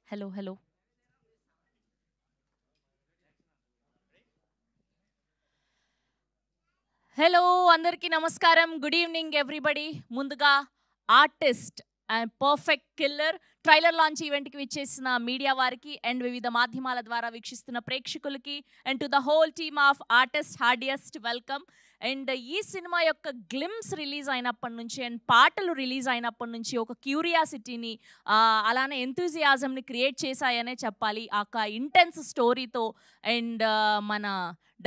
Hello hello hello అందరికీ నమస్కారం. Good evening everybody. ముందుగా artist and perfect killer trailer launch ఈవెంట్కి విచ్చేసిన మీడియా వారికి అండ్ వివిధ మాధ్యమాల ద్వారా వీక్షిస్తున్న ప్రేక్షకులకి and to the whole team of artist heartiest welcome. And ఈ సినిమా యొక్క గ్లిమ్స్ రిలీజ్ అయినప్పటి నుంచి అండ్ పాటలు రిలీజ్ అయినప్పటి నుంచి ఒక క్యూరియాసిటీని అలానే ఎంతూజియాజంని క్రియేట్ చేశాయనే చెప్పాలి. ఆ ఇంటెన్స్ స్టోరీతో అండ్ మన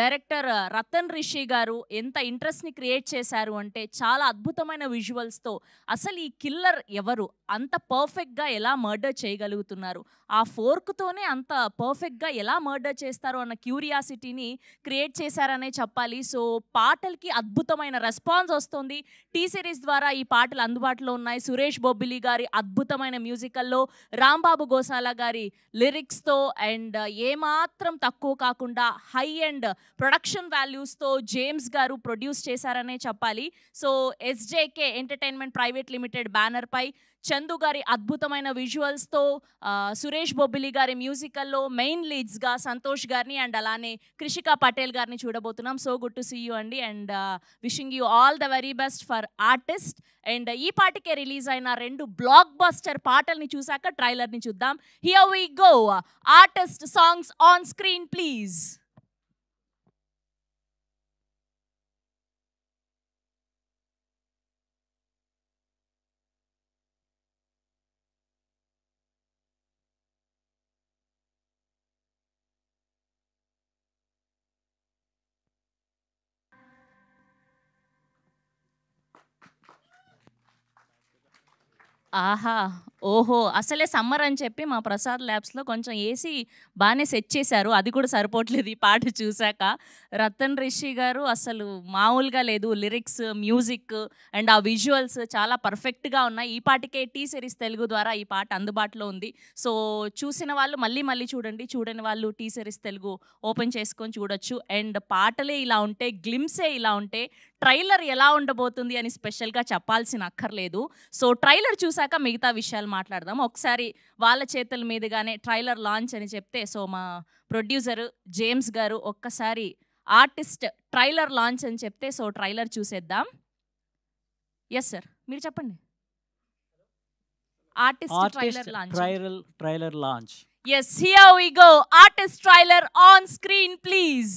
డైరెక్టర్ రతన్ రిషి గారు ఎంత ఇంట్రెస్ట్ని క్రియేట్ చేశారు అంటే చాలా అద్భుతమైన విజువల్స్తో అసలు ఈ కిల్లర్ ఎవరు, అంత పర్ఫెక్ట్గా ఎలా మర్డర్ చేయగలుగుతున్నారు, ఆ ఫోర్క్తోనే అంత పర్ఫెక్ట్గా ఎలా మర్డర్ చేస్తారు అన్న క్యూరియాసిటీని క్రియేట్ చేశారనే చెప్పాలి. సో పాటలకి అద్భుతమైన రెస్పాన్స్ వస్తుంది. టీ సిరీస్ ద్వారా ఈ పాటలు అందుబాటులో ఉన్నాయి. సురేష్ బొబ్బిలి గారి అద్భుతమైన మ్యూజికల్లో రాంబాబు గోసాల గారి లిరిక్స్తో అండ్ ఏమాత్రం తక్కువ కాకుండా హై అండ్ ప్రొడక్షన్ వాల్యూస్తో జేమ్స్ గారు ప్రొడ్యూస్ చేశారనే చెప్పాలి. So SJK entertainment private limited బ్యానర్పై చందు గారి అద్భుతమైన విజువల్స్తో సురేష్ బొబ్బిలి గారి మ్యూజికల్లో మెయిన్ లీడ్స్గా సంతోష్ గారిని అండ్ అలానే కృషికా పటేల్ గారిని చూడబోతున్నాం. So good to see you అండి and wishing you all the very best for artist. And ఈ పాటకే రిలీజ్ అయిన 2 బ్లాక్ బస్టర్ పాటల్ని చూసాక ట్రైలర్ని చూద్దాం. Here we go. Artist songs on screen please. ఆహా! ఓహో! అసలే సమ్మర్ అని చెప్పి మా ప్రసాద్ ల్యాబ్స్‌లో కొంచెం ఏసీ బానే సెట్ చేశారు. అది కూడా సరిపోవట్లేదు ఈ పాట చూసాక. రతన్ రిషి గారు అసలు మామూలుగా లేదు. లిరిక్స్, మ్యూజిక్ అండ్ ఆ విజువల్స్ చాలా పర్ఫెక్ట్‌గా ఉన్నాయి. ఈ పాటకే టీ సిరీస్ తెలుగు ద్వారా ఈ పాట అందుబాటులో ఉంది. సో చూసిన వాళ్ళు మళ్ళీ మళ్ళీ చూడండి. చూడని వాళ్ళు టీ సిరీస్ తెలుగు ఓపెన్ చేసుకొని చూడొచ్చు. అండ్ పాటలే ఇలా ఉంటే, గ్లిమ్సే ఇలా ఉంటే ట్రైలర్ ఎలా ఉండబోతుంది అని స్పెషల్‌గా చెప్పాల్సిన అక్కర్లేదు. సో ట్రైలర్ చూసాక మిగతా విషయాలు మాట్లాడదాం. ఒకసారి వాళ్ళ చేతుల మీదుగానే ట్రైలర్ లాంచ్ అని చెప్తే, సో మా ప్రొడ్యూసర్ జేమ్స్ గారు ఒక్కసారి ఆర్టిస్ట్ ట్రైలర్ లాంచ్ అని చెప్తే, సో ట్రైలర్ చూసేద్దాం. ఎస్ సార్, మీరు చెప్పండి. Artist trailer launch. Trailer launch. Yes, here we go. Artist trailer on screen please.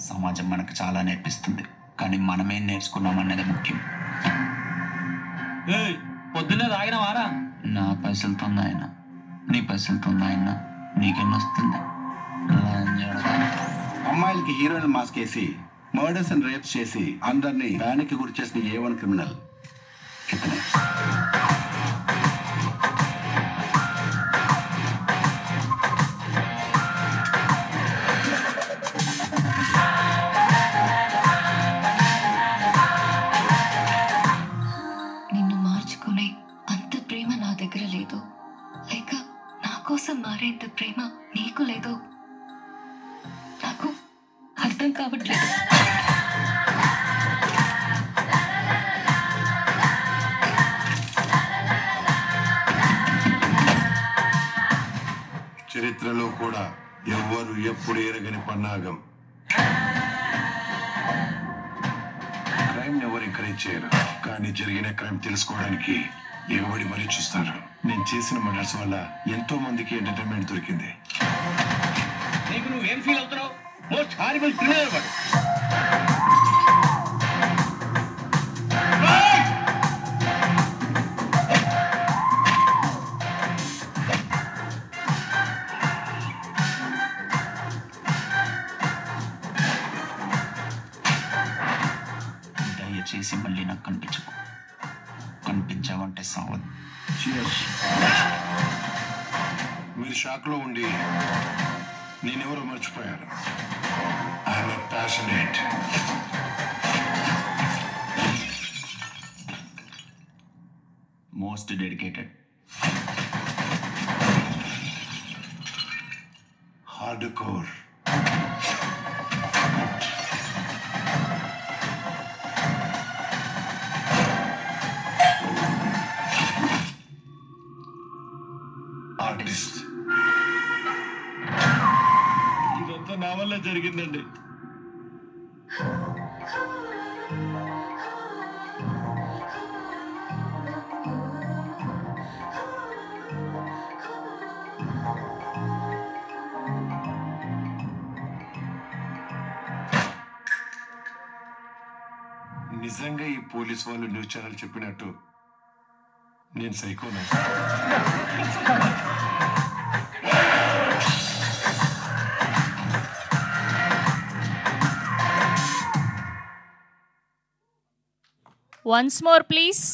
సమాజం మనకు చాలా నేర్పిస్తుంది, కానీ మనమేం నేర్చుకున్నామన్నది ముఖ్యం. పొద్దున్నే తాగిన వారా? నా పైసలతో ఆయన, నీ పైసలతో ఆయన, నీకెన్నొస్తుంది? అమ్మాయిలకి హీరోయిన్ మాస్క్ వేసి మర్డర్స్ అండ్ రేప్స్ చేసి అందరినీ బ్యానికి గురి చేసిన A1 క్రిమినల్ ఇతనే. నిన్ను మార్చుకునే అంత ప్రేమ నా దగ్గర లేదు, లేక నా కోసం మారేంత ప్రేమ నీకు లేదు. నాకు అర్థం కావట్లేదు. చరిత్రలో కూడా ఎవ్వరు ఎప్పుడు ఎరగని పన్నాగం. క్రైమ్ ఎవరు ఎంకరేజ్ చేయరు, కానీ జరిగిన క్రైమ్ తెలుసుకోవడానికి ఎగబడి మరీ చూస్తారు. నేను చేసిన మర్డర్స్ వల్ల ఎంతో మందికి ఎంటర్టైన్మెంట్ దొరికింది. నీకు నువ్వేం ఫీల్ అవుతున్నావు? మోస్ట్ హారిబుల్ క్రిమినల్ వాడు. దయచేసి మళ్ళీ నాకు కనిపించకు. కనిపించావంటే సావదు. మీరు షాక్ లో ఉండి నేనెవరో మర్చిపోయారు. I'm passionate. Most dedicated, hard core, artist. ఇదంతా నా వల్ల జరిగిందండి. నిజంగా ఈ పోలీస్ వాళ్ళు న్యూస్ ఛానల్ చెప్పినట్టు నేను సైకోనా? Once more please.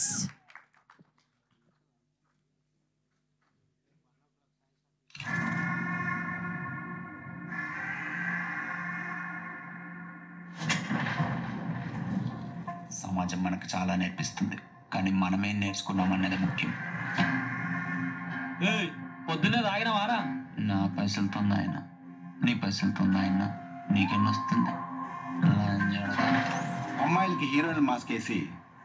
సమాజం మనకు చాలా నేర్పిస్తుంది, కానీ మనమేం నేర్చుకున్నామనేది ముఖ్యం. పొద్దున్నే తాగిన వారా? నా పైసలతో ఆయన, నీ పైసలతో ఆయన, నీకెన్ని వస్తుంది? అమ్మాయిలకి హీరోయిన్ మాస్క్ వేసి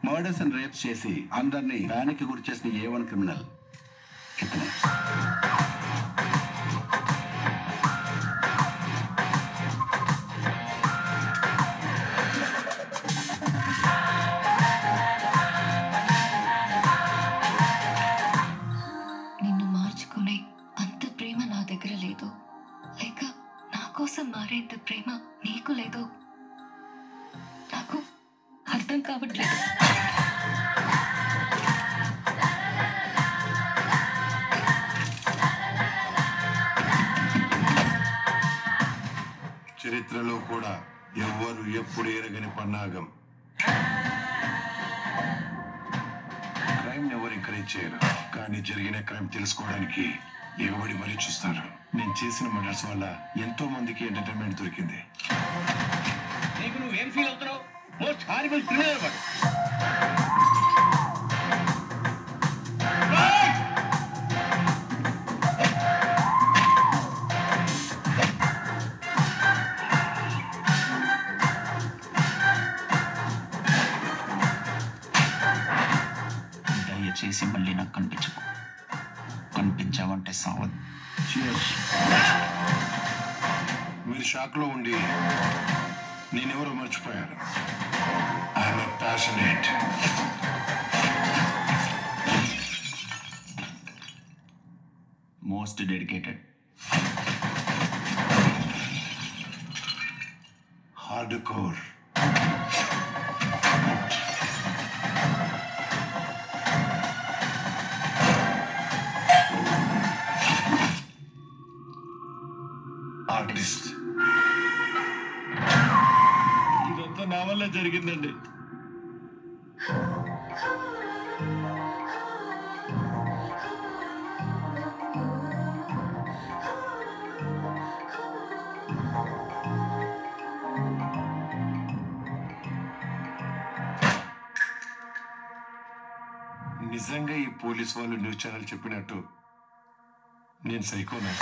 మర్డర్స్ అండ్ రేప్స్ చేసి అందరినీ బ్యానికి గురి చేసిన A1 క్రిమినల్ ఇతనే. నిన్ను మార్చుకునే అంత ప్రేమ నా దగ్గర లేదు, లేక నా కోసం మారేంత ప్రేమ నీకు లేదు. నాకు అర్థం కావట్లేదు. చరిత్రలో కూడా ఎవ్వరు ఎప్పుడు ఎరగని పన్నాగం. క్రైమ్ ఎవరు ఎంకరేజ్ చేయరు, కానీ జరిగిన క్రైమ్ తెలుసుకోవడానికి ఎగబడి మరీ చూస్తారు. నేను చేసిన మర్డర్స్ వల్ల ఎంతో మందికి ఎంటర్టైన్మెంట్ దొరికింది. నీకు నువ్వేం ఫీల్ అవుతున్నావు? మోస్ట్ హారిబుల్ క్రిమినల్ వాడు. దయచేసి మళ్ళీ నాకు కనిపించకు. కనిపించావంటే సావదు. మీరు షాక్లో ఉండి నేనెవరో మర్చిపోయాను. I'm passionate. Most dedicated, hard core, artist. ఇదంతా నా వల్ల జరిగిందండి. నిజంగా ఈ పోలీస్ వాళ్ళు న్యూస్ ఛానల్ చెప్పినట్టు నేను సైకోనా?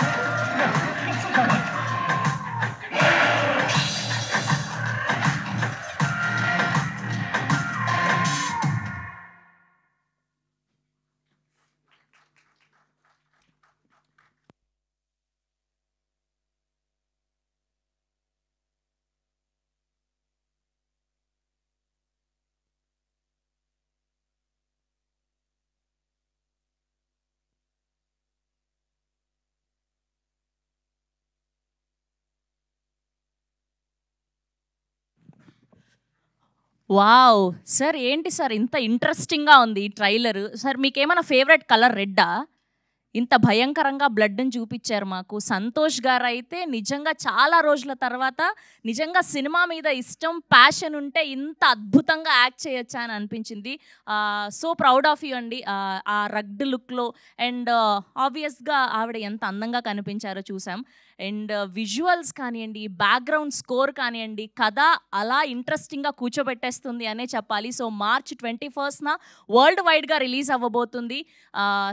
వావ్ సార్, ఏంటి సార్ ఇంత ఇంట్రెస్టింగ్గా ఉంది ఈ ట్రైలర్. సార్ మీకేమైనా ఫేవరెట్ కలర్ రెడ్డా? ఇంత భయంకరంగా బ్లడ్ని చూపించారు మాకు. సంతోష్ గారు అయితే నిజంగా చాలా రోజుల తర్వాత నిజంగా సినిమా మీద ఇష్టం, ప్యాషన్ ఉంటే ఇంత అద్భుతంగా యాక్ట్ చేయొచ్చా అని అనిపించింది. సో ప్రౌడ్ ఆఫ్ యూ అండి. ఆ రగ్డ్ లుక్లో అండ్ ఆబ్వియస్గా ఆవిడ ఎంత అందంగా కనిపించారో చూసాం. అండ్ విజువల్స్ కానివ్వండి, బ్యాక్గ్రౌండ్ స్కోర్ కానివ్వండి, కథ అలా ఇంట్రెస్టింగ్గా కూర్చోబెట్టేస్తుంది అనే చెప్పాలి. సో మార్చ్ 21న వరల్డ్ వైడ్గా రిలీజ్ అవ్వబోతుంది.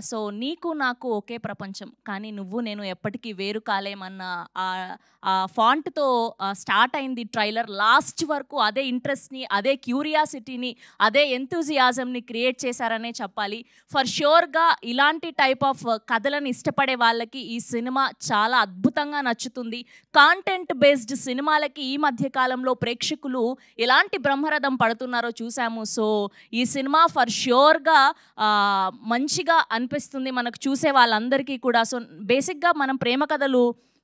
సో నీకు నాకు ఒకే ప్రపంచం, కానీ నువ్వు నేను ఎప్పటికీ వేరు కాలేమన్న ఆ ఫాంట్తో స్టార్ట్ అయింది ట్రైలర్. లాస్ట్ వరకు అదే ఇంట్రెస్ట్ని, అదే క్యూరియాసిటీని, అదే ఎంతూజియాజంని క్రియేట్ చేశారనే చెప్పాలి. ఫర్ ష్యూర్గా ఇలాంటి టైప్ ఆఫ్ కథలను ఇష్టపడే వాళ్ళకి ఈ సినిమా చాలా అద్భుతంగా నచ్చుతుంది. కాంటెంట్ బేస్డ్ సినిమాలకి ఈ మధ్య కాలంలో ప్రేక్షకులు ఎలాంటి బ్రహ్మరథం పడుతున్నారో చూసాము. సో ఈ సినిమా ఫర్ ష్యూర్గా మంచిగా అనిపిస్తుంది మనకు చూసే వాళ్ళందరికీ కూడా. సో బేసిక్గా మనం ప్రేమ కథలు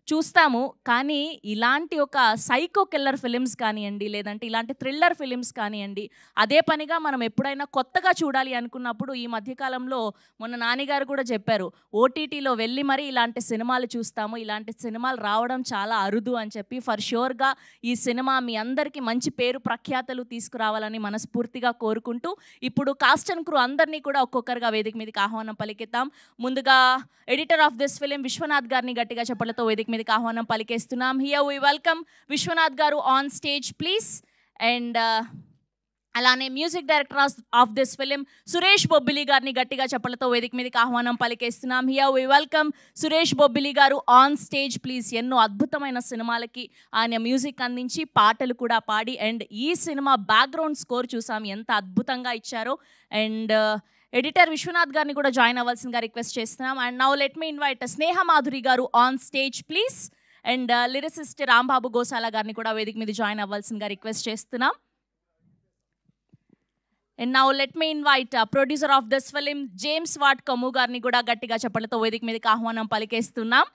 చూస్తాము, కానీ ఇలాంటి ఒక సైకో కిల్లర్ ఫిలిమ్స్ కానివ్వండి, లేదంటే ఇలాంటి థ్రిల్లర్ ఫిలిమ్స్ కానివ్వండి, అదే పనిగా మనం ఎప్పుడైనా కొత్తగా చూడాలి అనుకున్నప్పుడు ఈ మధ్యకాలంలో మొన్న నానిగారు కూడా చెప్పారు, ఓటీటీలో వెళ్ళి మరీ ఇలాంటి సినిమాలు చూస్తాము, ఇలాంటి సినిమాలు రావడం చాలా అరుదు అని చెప్పి. ఫర్ ష్యూర్గా ఈ సినిమా మీ అందరికీ మంచి పేరు ప్రఖ్యాతలు తీసుకురావాలని మనస్ఫూర్తిగా కోరుకుంటూ ఇప్పుడు కాస్ట్ అండ్ క్రూ అందరినీ కూడా ఒక్కొక్కరుగా వేదిక మీదకి ఆహ్వానం పలికిద్దాం. ముందుగా editor of this film Vishwanath గారిని గట్టిగా చెప్పలతో వేదిక మీదకి ఆహ్వానం పలికేస్తున్నాం. Here we welcome Vishwanath garu on stage please. And అలానే music director of this film Suresh Bobbili గారిని గట్టిగా చెప్పలతో వేదిక మీదకి ఆహ్వానం పలికేస్తున్నాం. Here we welcome Suresh Bobbili garu on stage please. ఎన్నో అద్భుతమైన సినిమాలకి ఆయన మ్యూజిక్ అందించి పాటలు కూడా పాడి, అండ్ ఈ సినిమా బ్యాక్గ్రౌండ్ స్కోర్ చూసాం ఎంత అద్భుతంగా ఇచ్చారో. అండ్ ఎడిటర్ విశ్వనాథ్ గారిని కూడా జాయిన్ అవ్వాల్సిందిగా రిక్వెస్ట్ చేస్తున్నాం. And now let me invite Sneha Madhuri garu on stage please. And lyricist Rambabu Gosala గారిని కూడా వేదిక మీద జాయిన్ అవ్వాల్సిందిగా రిక్వెస్ట్ చేస్తున్నాం. And now let me invite producer of this film James వాట్ కమ్ము గారిని కూడా గట్టిగా చెప్పలతో వేదిక మీదకి ఆహ్వానం పలికేస్తున్నాం.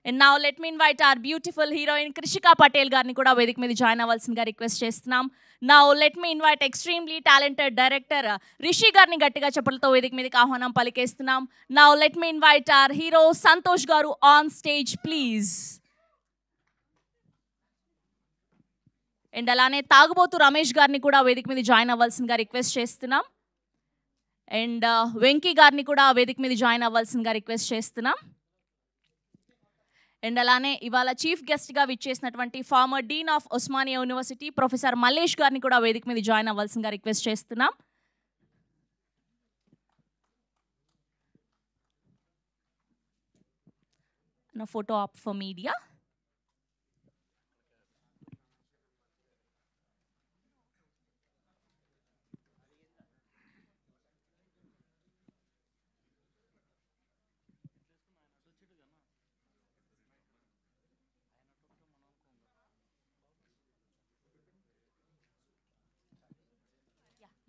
And now let me invite our beautiful heroine Krishika Patel గారిని కూడా వేదిక మీద జాయిన్ అవ్వాల్సిందిగా రిక్వెస్ట్ చేస్తున్నాం. Now let me invite extremely talented director Rishi గారిని గట్టిగా చెప్పలతో వేదిక మీదకి ఆహ్వానం పలికేస్తున్నాం. Now let me invite our hero Santosh garu on stage please. And అలానే తాగుబోతు రమేష్ గారిని కూడా వేదిక మీద జాయిన్ అవ్వాల్సిందిగా రిక్వెస్ట్ చేస్తున్నాం. అండ్ వెంకీ గారిని కూడా వేదిక మీద జాయిన్ అవ్వాల్సిందిగా రిక్వెస్ట్ చేస్తున్నాం. అండ్ అలానే ఇవాళ చీఫ్ గెస్ట్గా విచ్చేసినటువంటి farmer dean of Osmania university professor Mallesh గారిని కూడా వేదిక మీద జాయిన్ అవ్వాల్సిందిగా రిక్వెస్ట్ చేస్తున్నాం. Photo op for media.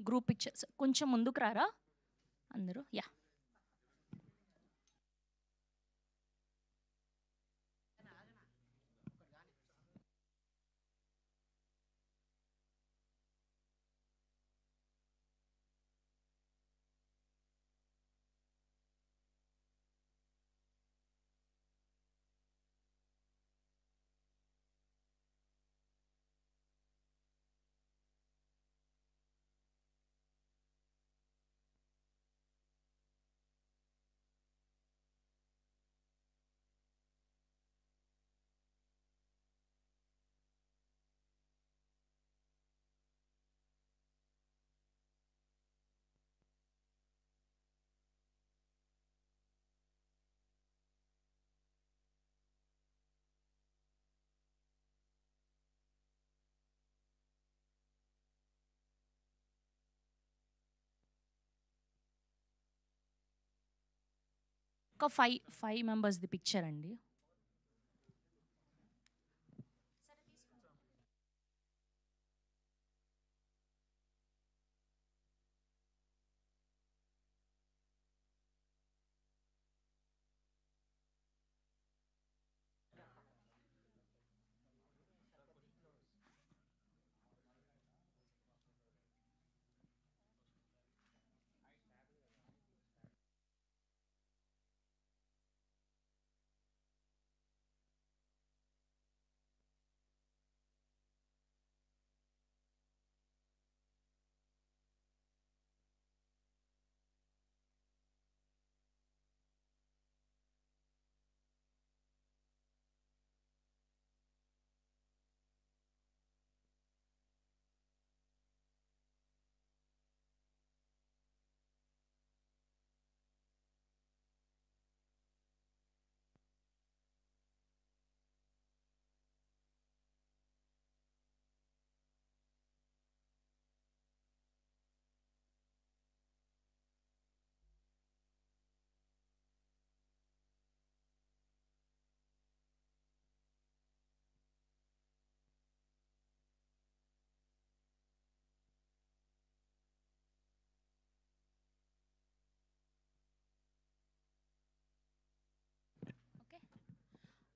Group pictures కొంచెం ముందుకు రారా అందరూ. యా ఒక ఫైవ్ మెంబర్స్ది పిక్చర్ అండి.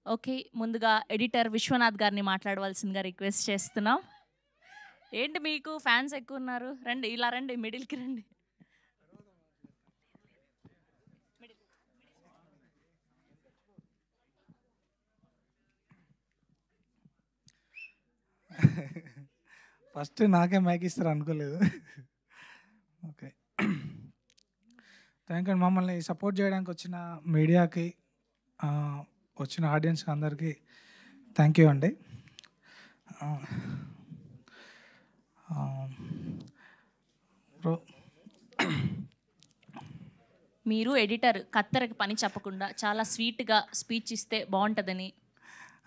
ఓకే, ముందుగా ఎడిటర్ విశ్వనాథ్ గారిని మాట్లాడవలసిందిగా రిక్వెస్ట్ చేస్తున్నాం. ఏంటి మీకు ఫ్యాన్స్ ఎక్కువ ఉన్నారు? రండి, ఇలా రండి, మిడిల్కి రండి. ఫస్ట్ నాకే మైక్ ఇస్తారు అనుకోలేదు. Okay, thank you. మమ్మల్ని సపోర్ట్ చేయడానికి వచ్చిన మీడియాకి, వచ్చిన ఆడియన్స్ అందరికీ థ్యాంక్ యూ అండి. బ్రో, మీరు ఎడిటర్ కత్తెరకి పని చెప్పకుండా చాలా స్వీట్గా స్పీచ్ ఇస్తే బాగుంటుందని.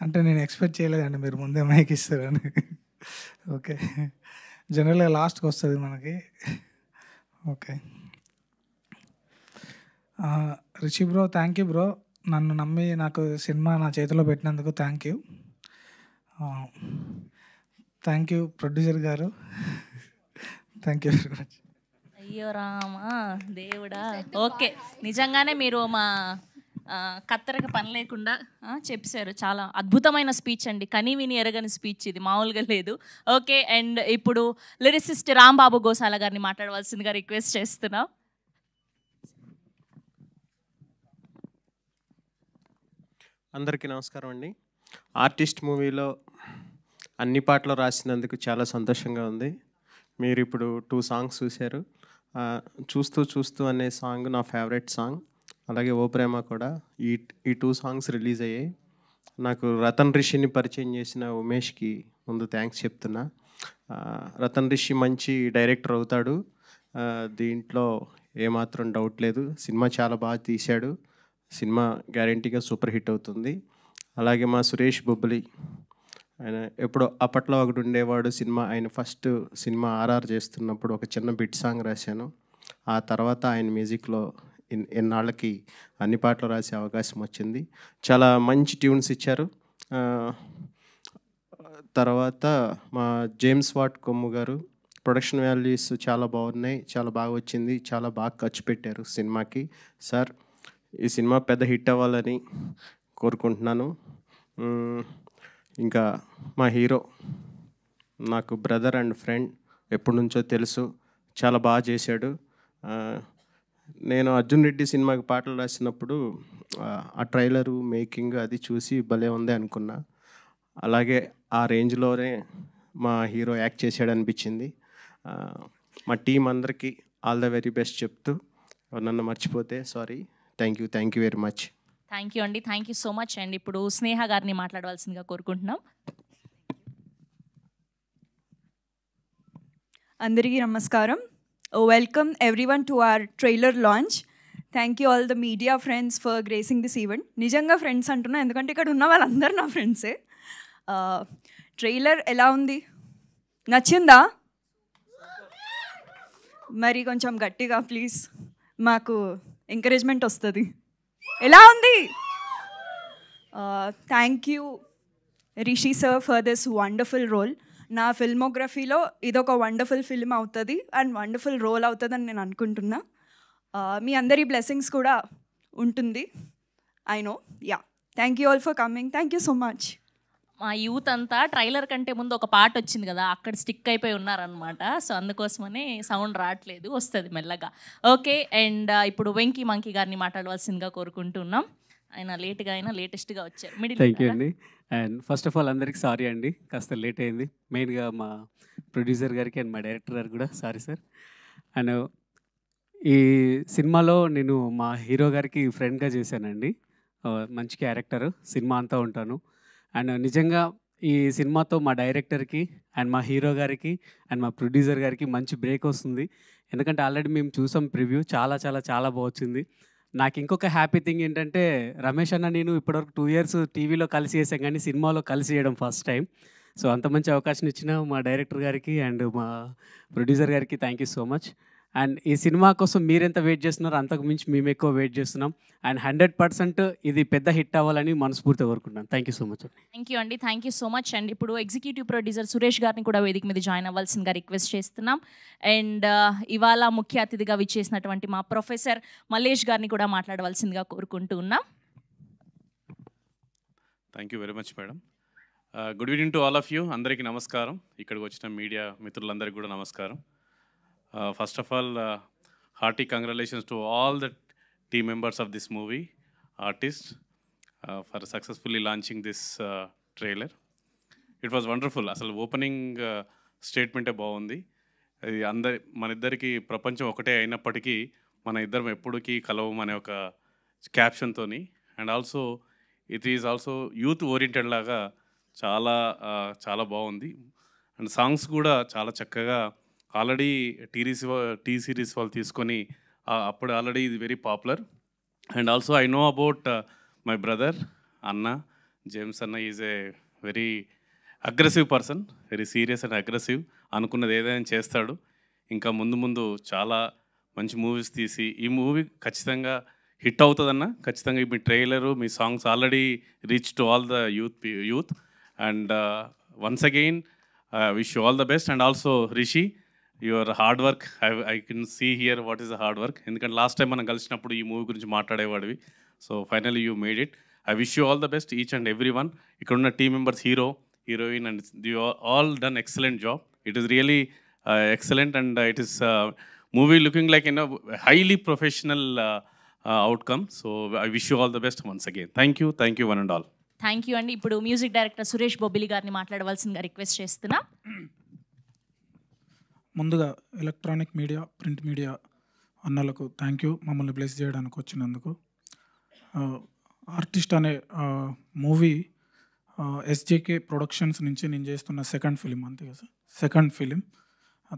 అంటే నేను ఎక్స్పెక్ట్ చేయలేదండి మీరు ముందే మైక్ ఇస్తారని. ఓకే, జనరల్గా లాస్ట్కి వస్తుంది మనకి. Okay, Rishi bro, thank you bro. నన్ను నమ్మి నాకు సినిమా నా చేతిలో పెట్టినందుకు thank you. Thank you producer గారు, థ్యాంక్ యూ వెరీ మచ్. అయ్యో రామా దేవుడా. ఓకే, నిజంగానే మీరు మా కత్తెరకి పని లేకుండా చెప్పారు. చాలా అద్భుతమైన స్పీచ్ అండి, కని విని ఎరగని స్పీచ్, ఇది మామూలుగా లేదు. ఓకే, అండ్ ఇప్పుడు లిరిసిస్ట్ రాంబాబు గోసాల గారిని మాట్లాడవలసిందిగా రిక్వెస్ట్ చేస్తున్నాం. అందరికీ నమస్కారం అండి. ఆర్టిస్ట్ మూవీలో అన్ని పాటలు రాసినందుకు చాలా సంతోషంగా ఉంది. మీరు ఇప్పుడు 2 సాంగ్స్ చూశారు. చూస్తూ చూస్తూ అనే సాంగ్ నా ఫేవరెట్ సాంగ్, అలాగే ఓ ప్రేమ కూడా. ఈ 2 సాంగ్స్ రిలీజ్ అయ్యాయి. నాకు రతన్ రిషిని పరిచయం చేసిన ఉమేష్కి ముందు థ్యాంక్స్ చెప్తున్నా. రతన్ రిషి మంచి డైరెక్టర్ అవుతాడు, దీంట్లో ఏమాత్రం డౌట్ లేదు. సినిమా చాలా బాగా తీశాడు, సినిమా గ్యారంటీగా సూపర్ హిట్ అవుతుంది. అలాగే మా సురేష్ బొబ్బలి, ఆయన ఎప్పుడో అప్పట్లో ఒకటి ఉండేవాడు సినిమా. ఆయన ఫస్ట్ సినిమా ఆర్ఆర్ చేస్తున్నప్పుడు ఒక చిన్న బిట్ సాంగ్ రాశాను. ఆ తర్వాత ఆయన మ్యూజిక్లో ఎన్నాళ్ళకి అన్ని పాటలు రాసే అవకాశం వచ్చింది. చాలా మంచి ట్యూన్స్ ఇచ్చారు. తర్వాత మా జేమ్స్ వాట్ కొమ్ము గారు, ప్రొడక్షన్ వాల్యూస్ చాలా బాగున్నాయి, చాలా బాగా వచ్చింది, చాలా బాగా ఖర్చు పెట్టారు సినిమాకి. సార్, ఈ సినిమా పెద్ద హిట్ అవ్వాలని కోరుకుంటున్నాను. ఇంకా మా హీరో నాకు బ్రదర్ అండ్ ఫ్రెండ్, ఎప్పటి నుంచో తెలుసు, చాలా బాగా చేశాడు. నేను అర్జున్ రెడ్డి సినిమాకి పాటలు రాసినప్పుడు ఆ ట్రైలరు మేకింగ్ అది చూసి భలే ఉంది అనుకున్నా. అలాగే ఆ రేంజ్లోనే మా హీరో యాక్ట్ చేశాడు అనిపించింది. మా టీం అందరికీ ఆల్ ద వెరీ బెస్ట్ చెప్తూ, నన్ను మర్చిపోతే sorry. Thank you very much. Thank you అండి, thank you so much. And ఇప్పుడు స్నేహ గారిని మాట్లాడవలసిందిగా కోరుకుంటున్నాం. అందరికీ నమస్కారం. Welcome everyone to our trailer launch. Thank you all the media friends for gracing this event. నిజంగా ఫ్రెండ్స్ అంటున్నా, ఎందుకంటే ఇక్కడ ఉన్న వాళ్ళందరూ నా ఫ్రెండ్సే. ట్రైలర్ ఎలా ఉంది? నచ్చిందా? మరి కొంచెం గట్టిగా ప్లీజ్, మాకు ఎంకరేజ్మెంట్ వస్తుంది. ఎలా ఉంది? Thank you Rishi sir for this wonderful role. నా ఫిల్మోగ్రఫీలో ఇదొక వండర్ఫుల్ ఫిల్మ్ అవుతుంది అండ్ వండర్ఫుల్ రోల్ అవుతుందని నేను అనుకుంటున్నా. మీ అందరి బ్లెస్సింగ్స్ కూడా ఉంటుంది, I know. Yeah, thank you all for coming. Thank you so much. మా యూత్ అంతా ట్రైలర్ కంటే ముందు ఒక పాట వచ్చింది కదా, అక్కడ స్టిక్ అయిపోయి ఉన్నారనమాట. సో అందుకోసమనే సౌండ్ రావట్లేదు, వస్తుంది మెల్లగా. ఓకే, అండ్ ఇప్పుడు వెంకీ మంకీ గారిని మాట్లాడవలసిందిగా కోరుకుంటున్నాం. ఆయన లేట్గా అయినా లేటెస్ట్గా వచ్చారు. థ్యాంక్ యూ అండి. అండ్ ఫస్ట్ ఆఫ్ ఆల్ అందరికీ సారీ అండి, కాస్త లేట్ అయింది. మెయిన్గా మా ప్రొడ్యూసర్ గారికి అండ్ మా డైరెక్టర్ గారికి కూడా సారీ సార్. అండ్ ఈ సినిమాలో నేను మా హీరో గారికి ఫ్రెండ్గా చేశానండి. మంచి క్యారెక్టర్, సినిమా అంతా ఉంటాను. అండ్ నిజంగా ఈ సినిమాతో మా డైరెక్టర్కి అండ్ మా హీరో గారికి అండ్ మా ప్రొడ్యూసర్ గారికి మంచి బ్రేక్ వస్తుంది. ఎందుకంటే ఆల్రెడీ మేము చూసాం ప్రివ్యూ, చాలా చాలా చాలా బాగుంది. నాకు ఇంకొక హ్యాపీ థింగ్ ఏంటంటే, రమేష్ అన్న నేను ఇప్పటివరకు 2 years టీవీలో కలిసి చేసాం, కానీ సినిమాలో కలిసి చేయడం ఫస్ట్ టైం. సో అంత మంచి అవకాశం ఇచ్చిన మా డైరెక్టర్ గారికి అండ్ మా ప్రొడ్యూసర్ గారికి thank you so much. And ఈ సినిమా కోసం మీరెంత వెయిట్ చేస్తున్నారో అంతకు మించి మేము ఎక్కువ వెయిట్ చేస్తున్నాం. అండ్ 100% ఇది పెద్ద హిట్ అవ్వాలని మనస్ఫూర్తిగా కోరుకుంటున్నాను. Thank you so much. Thank you అండి, thank you so much. And ఇప్పుడు ఎగ్జిక్యూటివ్ ప్రొడ్యూసర్ సురేష్ గారిని కూడా వేదిక మీద జాయిన్ అవ్వాల్సిందిగా రిక్వెస్ట్ చేస్తున్నాం. అండ్ ఇవాళ ముఖ్య అతిథిగా విచ్చేసినటువంటి మా ప్రొఫెసర్ మల్లేష్ గారిని కూడా మాట్లాడవలసిందిగా కోరుకుంటూ ఉన్నాం. Thank you very much madam. Good evening to all of you. అందరికీ నమస్కారం. ఇక్కడికి వచ్చిన మీడియా మిత్రులందరికీ కూడా నమస్కారం. First of all hearty congratulations to all the team members of this movie artist for successfully launching this trailer. It was wonderful. అసలు opening స్టేట్మెంటే బాగుంది. అది మన ఇద్దరికి ప్రపంచం ఒకటే అయినప్పటికీ మన ఇద్దరం ఎప్పటికీ కలవం అనే ఒక క్యాప్షన్తో, and also it is also youth oriented లాగా చాలా చాలా బాగుంది. అండ్ సాంగ్స్ కూడా చాలా చక్కగా ఆల్రెడీ టీ సిరీస్ వాళ్ళు తీసుకొని అప్పుడు ఆల్రెడీ ఇది very popular. And also I know about my brother అన్న జేమ్స్ అన్న is a very aggressive person, very serious and aggressive. అనుకున్నది ఏదైనా చేస్తాడు. ఇంకా ముందు ముందు చాలా మంచి మూవీస్ తీసి ఈ మూవీ ఖచ్చితంగా హిట్ అవుతుందన్న. ఖచ్చితంగా మీ ట్రైలరు, మీ songs already reach to all the youth. And once again wish you all the best. And also Rishi, your hard work, I can see here what is the hard work. ఎందుకంటే last time మనం కలిసినప్పుడు ఈ movie గురించి మాట్లాడేవాడివి. So finally you made it. I wish you all the best each and every one. ఇక్కడ ఉన్న team members, hero, heroine, and you all done excellent job. It is really excellent, and it is movie looking like highly professional outcome. So I wish you all the best once again. Thank you one and all. Thank you అండి. ఇప్పుడు music director Suresh Bobbili గారిని మాట్లాడవలసిందిగా request చేస్తున్నా. ముందుగా electronic media, print media అన్నలకు thank you, మమ్మల్ని bless చేయడానికి వచ్చినందుకు. ఆర్టిస్ట్ అనే మూవీ ఎస్జేకే ప్రొడక్షన్స్ నుంచి నేను చేస్తున్న సెకండ్ ఫిలిం, అంతే కదా sir, second film.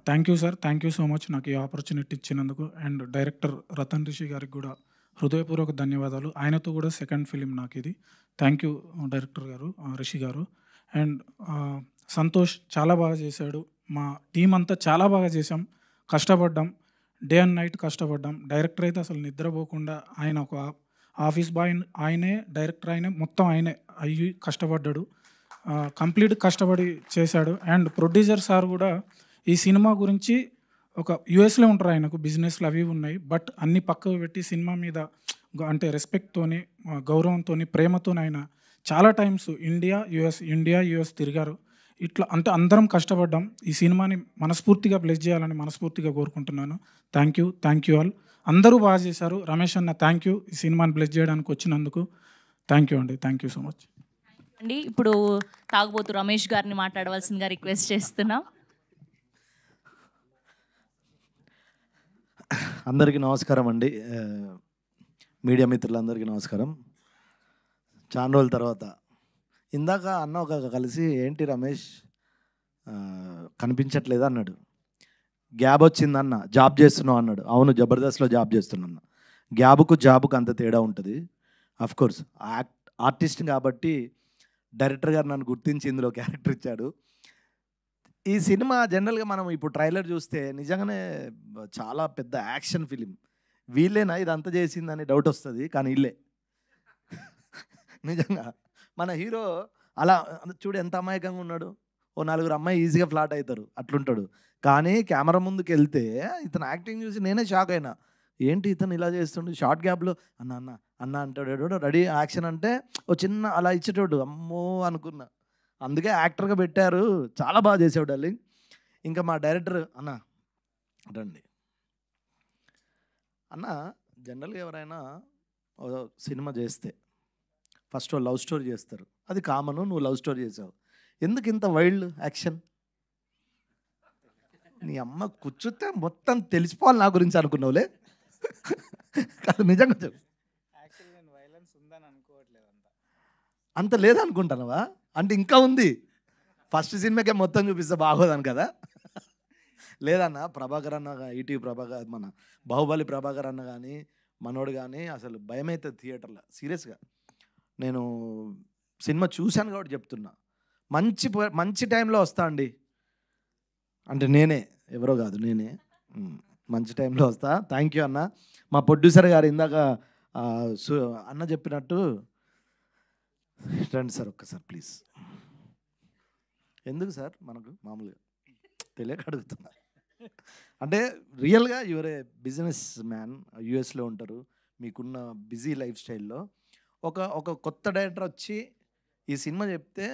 Thank you sir, thank you so much నాకు ఈ ఆపర్చునిటీ ఇచ్చినందుకు. అండ్ డైరెక్టర్ రతన్ రిషి గారికి కూడా హృదయపూర్వక ధన్యవాదాలు. ఆయనతో కూడా సెకండ్ ఫిలిం నాకు ఇది. థ్యాంక్ యూ డైరెక్టర్ గారు, రిషి గారు. అండ్ సంతోష్ చాలా బాగా చేశాడు. మా టీం అంతా చాలా బాగా చేసాం, కష్టపడ్డాం, డే అండ్ నైట్ కష్టపడ్డాం. డైరెక్టర్ అయితే అసలు నిద్రపోకుండా, ఆయన ఒక ఆఫీస్ బాయ్, ఆయనే డైరెక్టర్, ఆయనే మొత్తం ఆయనే అయ్యి కష్టపడ్డాడు, కంప్లీట్ కష్టపడి చేశాడు. అండ్ ప్రొడ్యూసర్ సార్ కూడా ఈ సినిమా గురించి ఒక యూఎస్లో ఉంటారు, ఆయనకు బిజినెస్లు అవి ఉన్నాయి, బట్ అన్ని పక్కకు పెట్టి సినిమా మీద అంటే రెస్పెక్ట్తోని, గౌరవంతో, ప్రేమతో ఆయన చాలా టైమ్స్ ఇండియా యుఎస్ తిరిగారు. ఇట్లా అంటే అందరం కష్టపడ్డాం. ఈ సినిమాని మనస్ఫూర్తిగా బ్లెస్ చేయాలని మనస్ఫూర్తిగా కోరుకుంటున్నాను. Thank you all. అందరూ బాగా చేశారు. రమేష్ అన్న థ్యాంక్ యూ, ఈ సినిమాని బ్లెస్ చేయడానికి వచ్చినందుకు. థ్యాంక్ యూ అండి, థ్యాంక్ యూ సో మచ్ అండి. ఇప్పుడు తాగుబోతు రమేష్ గారిని మాట్లాడవలసిందిగా రిక్వెస్ట్ చేస్తున్నాం. అందరికీ నమస్కారం అండి, మీడియా మిత్రులందరికీ నమస్కారం. చాలా రోజుల తర్వాత ఇందాక అన్న ఒక కలిసి, ఏంటి రమేష్ కనిపించట్లేదు అన్నాడు. గ్యాబ్ వచ్చిందన్న, జాబ్ చేస్తున్నావు అన్నాడు. అవును, జబర్దస్త్లో జాబ్ చేస్తున్నా. జాబుకు అంత తేడా ఉంటుంది. అఫ్కోర్స్ ఆర్టిస్ట్ కాబట్టి డైరెక్టర్ గారు నన్ను గుర్తించి ఇందులో క్యారెక్టర్ ఇచ్చాడు. ఈ సినిమా జనరల్గా మనం ఇప్పుడు ట్రైలర్ చూస్తే నిజంగానే చాలా పెద్ద యాక్షన్ ఫిలిం. వీళ్ళేనా ఇదంతా చేసిందని డౌట్ వస్తుంది, కానీ వీళ్ళే నిజంగా. మన హీరో అలా చూడు ఎంత అమాయకంగా ఉన్నాడు. ఓ నలుగురు అమ్మాయి ఈజీగా ఫ్లాట్ అవుతారు, అట్లుంటాడు. కానీ కెమెరా ముందుకు వెళ్తే ఇతను యాక్టింగ్ చూసి నేనే షాక్ అయినా. ఏంటి ఇతను ఇలా చేస్తుండే, షార్ట్ గ్యాప్లో అన్న అన్న అన్న అంటాడు, రెడీ యాక్షన్ అంటే ఓ చిన్న అలా ఇచ్చేటోడు, అమ్మో అనుకున్నా. అందుకే యాక్టర్గా పెట్టారు, చాలా బాగా చేసాడు డార్లింగ్. ఇంకా మా డైరెక్టర్ అన్న రండి అన్న. జనరల్గా ఎవరైనా సినిమా చేస్తే ఫస్ట్ లవ్ స్టోరీ చేస్తారు, అది కామను. నువ్వు లవ్ స్టోరీ చేసావు, ఎందుకు ఇంత వైల్డ్ యాక్షన్? నీ అమ్మ కూర్చుతే మొత్తం తెలిసిపోవాలి నా గురించి అనుకున్నావులే. కాదు నిజంగా చెప్పు, అంత లేదనుకుంటానవా? అంటే ఇంకా ఉంది. ఫస్ట్ సినిమాకే మొత్తం చూపిస్తే బాగోదని కదా. లేదన్న, ప్రభాకర్ అన్న, ఈటీవీ ప్రభాకర్, మన బాహుబలి ప్రభాకర్ అన్న కానీ మనోడు కానీ అసలు భయం అవుతుంది థియేటర్లో. సీరియస్గా నేను సినిమా చూశాను కాబట్టి చెప్తున్నా. మంచి టైంలో వస్తా అండి. అంటే నేనే, ఎవరో కాదు, నేనే మంచి టైంలో వస్తా. థ్యాంక్ యూ అన్న. మా ప్రొడ్యూసర్ గారు ఇందాక అన్న చెప్పినట్టు రండి సార్ ఒక్కసారి ప్లీజ్. ఎందుకు సార్ మనకు మామూలుగా తెలియక అడుగుతున్నా. అంటే రియల్గా యువర్ ఏ బిజినెస్ మ్యాన్, యూఎస్లో ఉంటారు, మీకున్న బిజీ లైఫ్ స్టైల్లో ఒక కొత్త డైరెక్టర్ వచ్చి ఈ సినిమా చెప్తే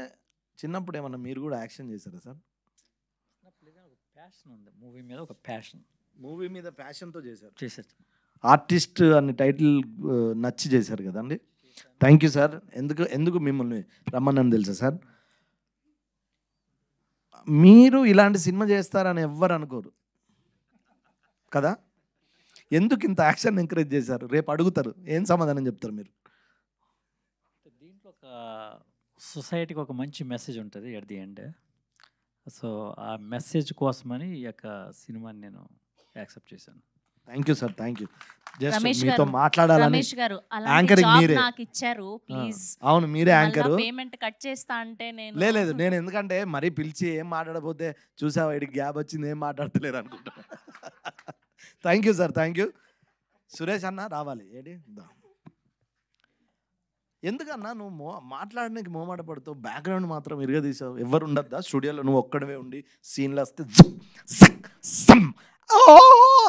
చిన్నప్పుడు ఏమన్నా మీరు కూడా యాక్షన్ చేశారా సార్? ప్యాషన్ ఉంది మూవీ మీద, ఒక ప్యాషన్. మూవీ మీద ప్యాషన్తో చేశారు. చేశారు. ఆర్టిస్ట్ అనే టైటిల్ నచ్చి చేశారు కదండి. Thank you sir. ఎందుకు మిమ్మల్ని రమ్మని తెలుసా సార్? మీరు ఇలాంటి సినిమా చేస్తారని ఎవ్వరు అనుకోరు కదా. ఎందుకు ఇంత యాక్షన్ ఎంకరేజ్ చేశారు? రేపు అడుగుతారు, ఏం సమాధానం చెప్తారు మీరు? దీంట్లో ఒక సొసైటీకి ఒక మంచి మెసేజ్ ఉంటుంది ఎట్ ది ఎండ్. సో ఆ మెసేజ్ కోసమని ఈ యొక్క సినిమాని నేను యాక్సెప్ట్ చేశాను. Thank you sir, thank you. Just Ramesh మీతో గారు, మాట్లాడాలని. రమేష్ గారు, అలాంటి యాంకరింగ్ జాబ్ మీరే. నాకు ఇచ్చారు ప్లీజ్. అవును, మీరే యాంకరు. పేమెంట్ కట్ చేస్తా అంటే నేను లేదు, నేను ఎందుకంటే మరీ పిలిచి ఏం మాట్లాడకపోతే చూసావా ఇడికి గ్యాప్ వచ్చింది, ఏం మాట్లాడతలేరు అనుకుంటా. Thank you sir, thank you. Suresh అన్న రావాలి. ఏడి ఎందుకన్నా నువ్వు మాట్లాడడానికి మోమాట పడుతావు, బ్యాక్గ్రౌండ్ మాత్రం ఇరుగా తీసావు. ఎవరు ఉండద్దా స్టూడియోలో? నువ్వు ఒక్కడవే ఉండి సీన్లు వస్తే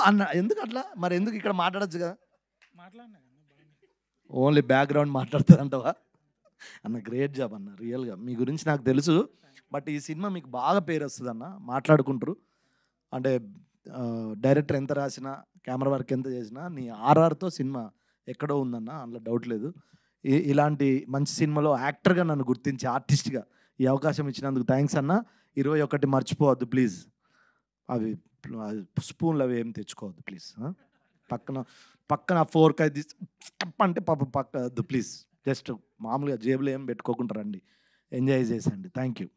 అన్న ఎందుకు అట్లా? మరి ఎందుకు ఇక్కడ మాట్లాడచ్చు కదా? ఓన్లీ బ్యాక్గ్రౌండ్ మాట్లాడతారంటవా అన్న? గ్రేట్ జాబ్ అన్న, రియల్గా మీ గురించి నాకు తెలుసు. బట్ ఈ సినిమా మీకు బాగా పేరు వస్తుంది అన్న, మాట్లాడుకుంటారు. అంటే డైరెక్టర్ ఎంత రాసినా, కెమెరా వర్క్ ఎంత చేసినా, నీ ఆర్ఆర్తో సినిమా ఎక్కడో ఉందన్న, అందులో డౌట్ లేదు. ఇలాంటి మంచి సినిమాలో యాక్టర్గా నన్ను గుర్తించి ఆర్టిస్ట్గా ఈ అవకాశం ఇచ్చినందుకు థ్యాంక్స్ అన్న. 21 మర్చిపోవద్దు ప్లీజ్. అవి స్పూన్లు అవి ఏం తెచ్చుకోవద్దు ప్లీజ్. పక్కన 4 కైది అంటే పక్కద్దు ప్లీజ్. జస్ట్ మామూలుగా జేబులో ఏం పెట్టుకోకుండా రండి, ఎంజాయ్ చేసండి. Thank you.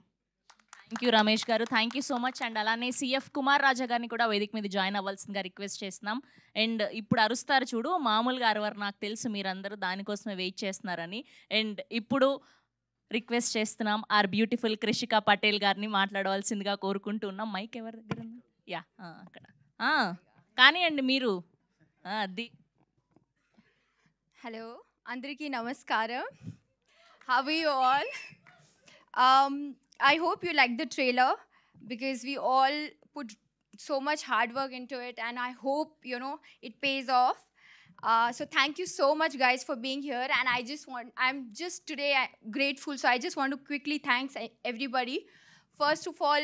Thank you Ramesh garu, thank you so much. And అలానే సిఎఫ్ కుమార్ రాజా గారిని కూడా వేదిక మీద జాయిన్ అవ్వాల్సిందిగా రిక్వెస్ట్ చేస్తున్నాం. అండ్ ఇప్పుడు అరుస్తారు చూడు, మామూలుగా అరవరు, నాకు తెలుసు మీరందరూ దానికోసమే వెయిట్ చేస్తున్నారని. అండ్ ఇప్పుడు రిక్వెస్ట్ చేస్తున్నాం ఆర్ బ్యూటిఫుల్ కృషికా పటేల్ గారిని మాట్లాడవలసిందిగా కోరుకుంటున్నాం. మైక్ ఎవరి దగ్గర ఉంది? యా అక్కడ కానివ్వండి మీరు. అది హలో, అందరికీ నమస్కారం. How are you all? I hope you like the trailer because we all put so much hard work into it, and I hope it pays off. So thank you so much guys for being here, and I'm just today grateful, so I just want to quickly thank everybody. First of all,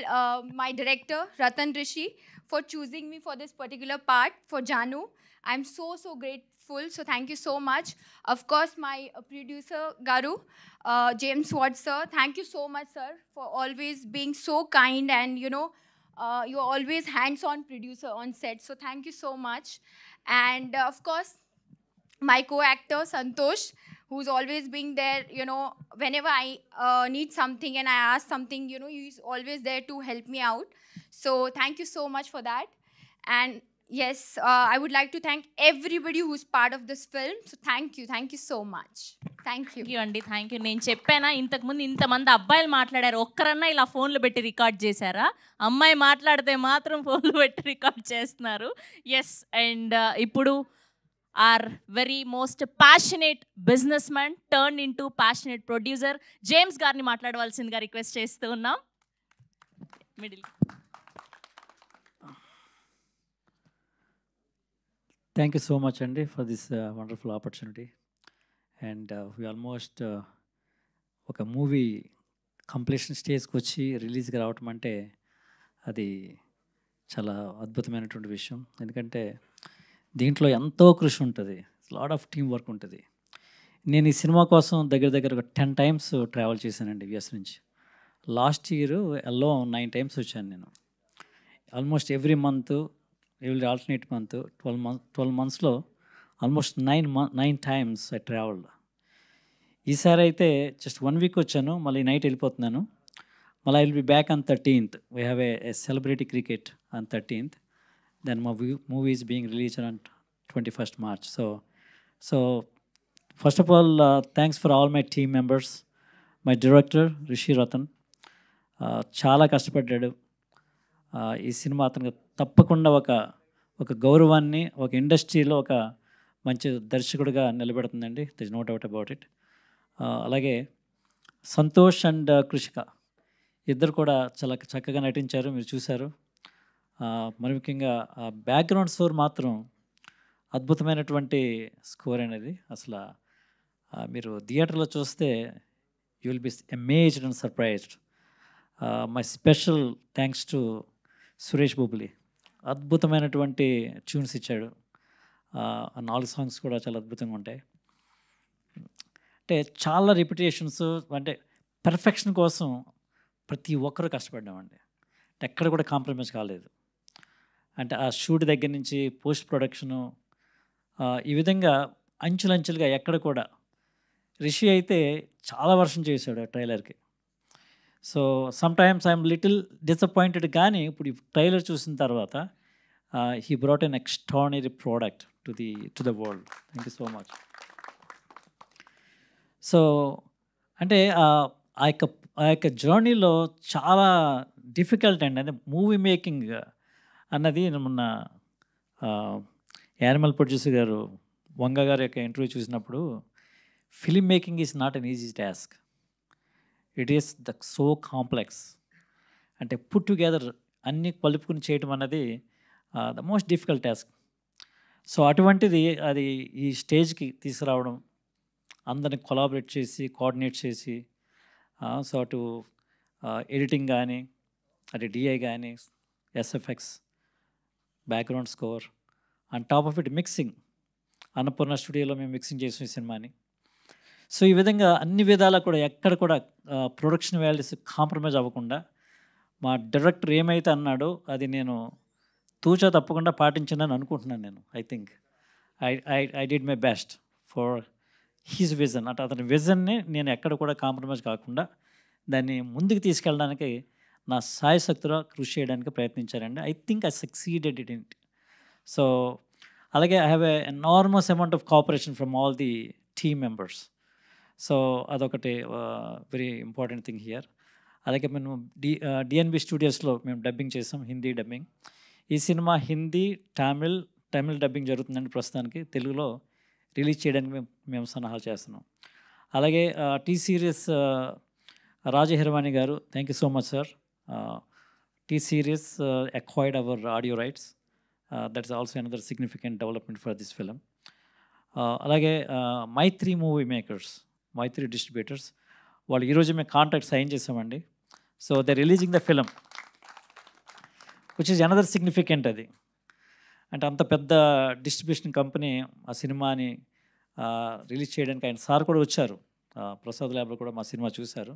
my director Ratan Rishi for choosing me for this particular part for Janu. I'm so grateful, so thank you so much. Of course, my producer Garu, James Watt sir, thank you so much sir for always being so kind, and you're always hands-on producer on set, so thank you so much. And of course, my co-actor Santosh, who's always being there, whenever I need something and I ask something, he's always there to help me out. So thank you so much for that. And yes, I would like to thank everybody who's part of this film. So thank you so much. Thank you. Thank you అండి, thank you. నేను చెప్పానా ఇంతకుముందు ఇంతమంది అబ్బాయిలు మాట్లాడారు, ఒక్కరన్నా ఇలా ఫోన్లు పెట్టి రికార్డ్ చేశారా? అమ్మాయి మాట్లాడితే మాత్రం ఫోన్లు పెట్టి రికార్డ్ చేస్తున్నారు. ఎస్, అండ్ ఇప్పుడు our very most passionate businessman turned into passionate producer James గారిని మాట్లాడవలసిందిగా రిక్వెస్ట్ చేస్తూ ఉన్నాం. Middle. Thank you so much అండి for this wonderful opportunity. And we almost ఒక మూవీ కంప్లీషన్ స్టేజ్కి వచ్చి రిలీజ్కి రావటం అంటే అది చాలా అద్భుతమైనటువంటి విషయం. ఎందుకంటే దీంట్లో ఎంతో కృషి ఉంటుంది, లాట్ ఆఫ్ టీమ్ వర్క్ ఉంటుంది. నేను ఈ సినిమా కోసం దగ్గర ఒక 10 times ట్రావెల్ చేశానండి యుఎస్ నుంచి. లాస్ట్ ఇయర్ ఎల్లో 9 times వచ్చాను నేను. ఆల్మోస్ట్ ఎవ్రీ ఆల్టర్నేట్ మంత్ 12 monthsలో ఆల్మోస్ట్ 9 times ఐ ట్రావెల్డ్. ఈసారి అయితే జస్ట్ 1 week వచ్చాను, మళ్ళీ నైట్ వెళ్ళిపోతున్నాను. మళ్ళీ I will be back on 13th. We have a celebrity cricket on 13th. Then my movie is being released on 21st March. So first of all, thanks for all my team members. My director Rishi Ratan చాలా కష్టపడ్డాడు. ఈ cinema అతనికి తప్పకుండా ఒక గౌరవాన్ని ఒక ఇండస్ట్రీలో ఒక మంచి దర్శకుడిగా నిలబెడుతుందండి. There is no doubt about it. అలాగే సంతోష్ అండ్ కృషిక ఇద్దరు కూడా చాలా చక్కగా నటించారు, మీరు చూశారు. మరి ముఖ్యంగా బ్యాక్గ్రౌండ్ స్కోర్ మాత్రం అద్భుతమైనటువంటి స్కోర్ అనేది. అసలు మీరు థియేటర్లో చూస్తే you will be amazed and surprised. My special thanks to Suresh Bobbili. అద్భుతమైనటువంటి ట్యూన్స్ ఇచ్చాడు. ఆ 4 సాంగ్స్ కూడా చాలా అద్భుతంగా ఉంటాయి. అంటే చాలా రిపిటేషన్స్, అంటే పెర్ఫెక్షన్ కోసం ప్రతి ఒక్కరూ కష్టపడ్డామండి. ఎక్కడ కూడా కాంప్రమైజ్ కాలేదు. అంటే ఆ షూట్ దగ్గర నుంచి పోస్ట్ ప్రొడక్షను ఈ విధంగా అంచులంచులుగా ఎక్కడ కూడా. రిషి అయితే చాలా వర్షం చేశాడు ఆ ట్రైలర్కి. So sometimes I'm little disappointed, కానీ ఇప్పుడు ఈ ట్రైలర్ చూసిన తర్వాత he brought an extraordinary product to the world. Thank you so much. So అంటే ఆ యొక్క జర్నీలో చాలా డిఫికల్ట్ అండి. అంటే మూవీ మేకింగ్ అన్నది మొన్న యానిమల్ ప్రొడ్యూసర్ గారు వంగ గారి యొక్క ఇంటర్వ్యూ చూసినప్పుడు, film making is not an easy task, it is so complex. అంటే పుట్ టుగెదర్ అన్నీ కలుపుకుని చేయటం అన్నది the most difficult task. So అటువంటిది అది ఈ స్టేజ్కి తీసుకురావడం, అందరిని కొలాబరేట్ చేసి కోఆర్డినేట్ చేసి, సో అటు ఎడిటింగ్ కానీ, అటు డిఐ కానీ, SFX, background score, and top of it mixing. Annapurna స్టూడియోలో మేము మిక్సింగ్ చేసిన ఈ సినిమాని. సో ఈ విధంగా అన్ని విధాలా కూడా ఎక్కడ కూడా ప్రొడక్షన్ వాల్యూస్ కాంప్రమైజ్ అవ్వకుండా, మా డైరెక్టర్ ఏమైతే అన్నాడో అది నేను తూచా తప్పకుండా పాటించానని అనుకుంటున్నాను. నేను I think I did my best for he's vision. అంటే అతని విజన్ని నేను ఎక్కడ కూడా కాంప్రమైజ్ కాకుండా దాన్ని ముందుకు తీసుకెళ్ళడానికి నా సాయశక్తిలో కృషి చేయడానికి ప్రయత్నించారండి. I think I succeeded it in. So అలాగే I have a enormous amount of cooperation from all the team members. So అదొకటి వెరీ ఇంపార్టెంట్ థింగ్ హియర్. అలాగే మేము డిఎన్బి స్టూడియోస్లో మేము డబ్బింగ్ చేసాం, హిందీ డబ్బింగ్. ఈ సినిమా హిందీ, తమిళ్ డబ్బింగ్ జరుగుతుందండి ప్రస్తుతానికి. తెలుగులో రిలీజ్ చేయడానికి మేము సన్నాహాలు చేస్తున్నాం. అలాగే టీ సిరీస్ రాజహిరవాణి గారు, thank you so much sir. T series acquired our audio rights. That is also another significant development for this film. అలాగే మైత్రి మూవీ మేకర్స్, మైత్రి డిస్ట్రిబ్యూటర్స్, వాళ్ళు ఈరోజు మేము కాంట్రాక్ట్ సైన్ చేసామండి. So they releasing the film, which is another significant. అది అంటే అంత పెద్ద distribution company ఆ సినిమాని రిలీజ్ చేయడానికి ఆయన సార్ కూడా వచ్చారు. ప్రసాద్ ల్యాబ్లో కూడా మా సినిమా చూశారు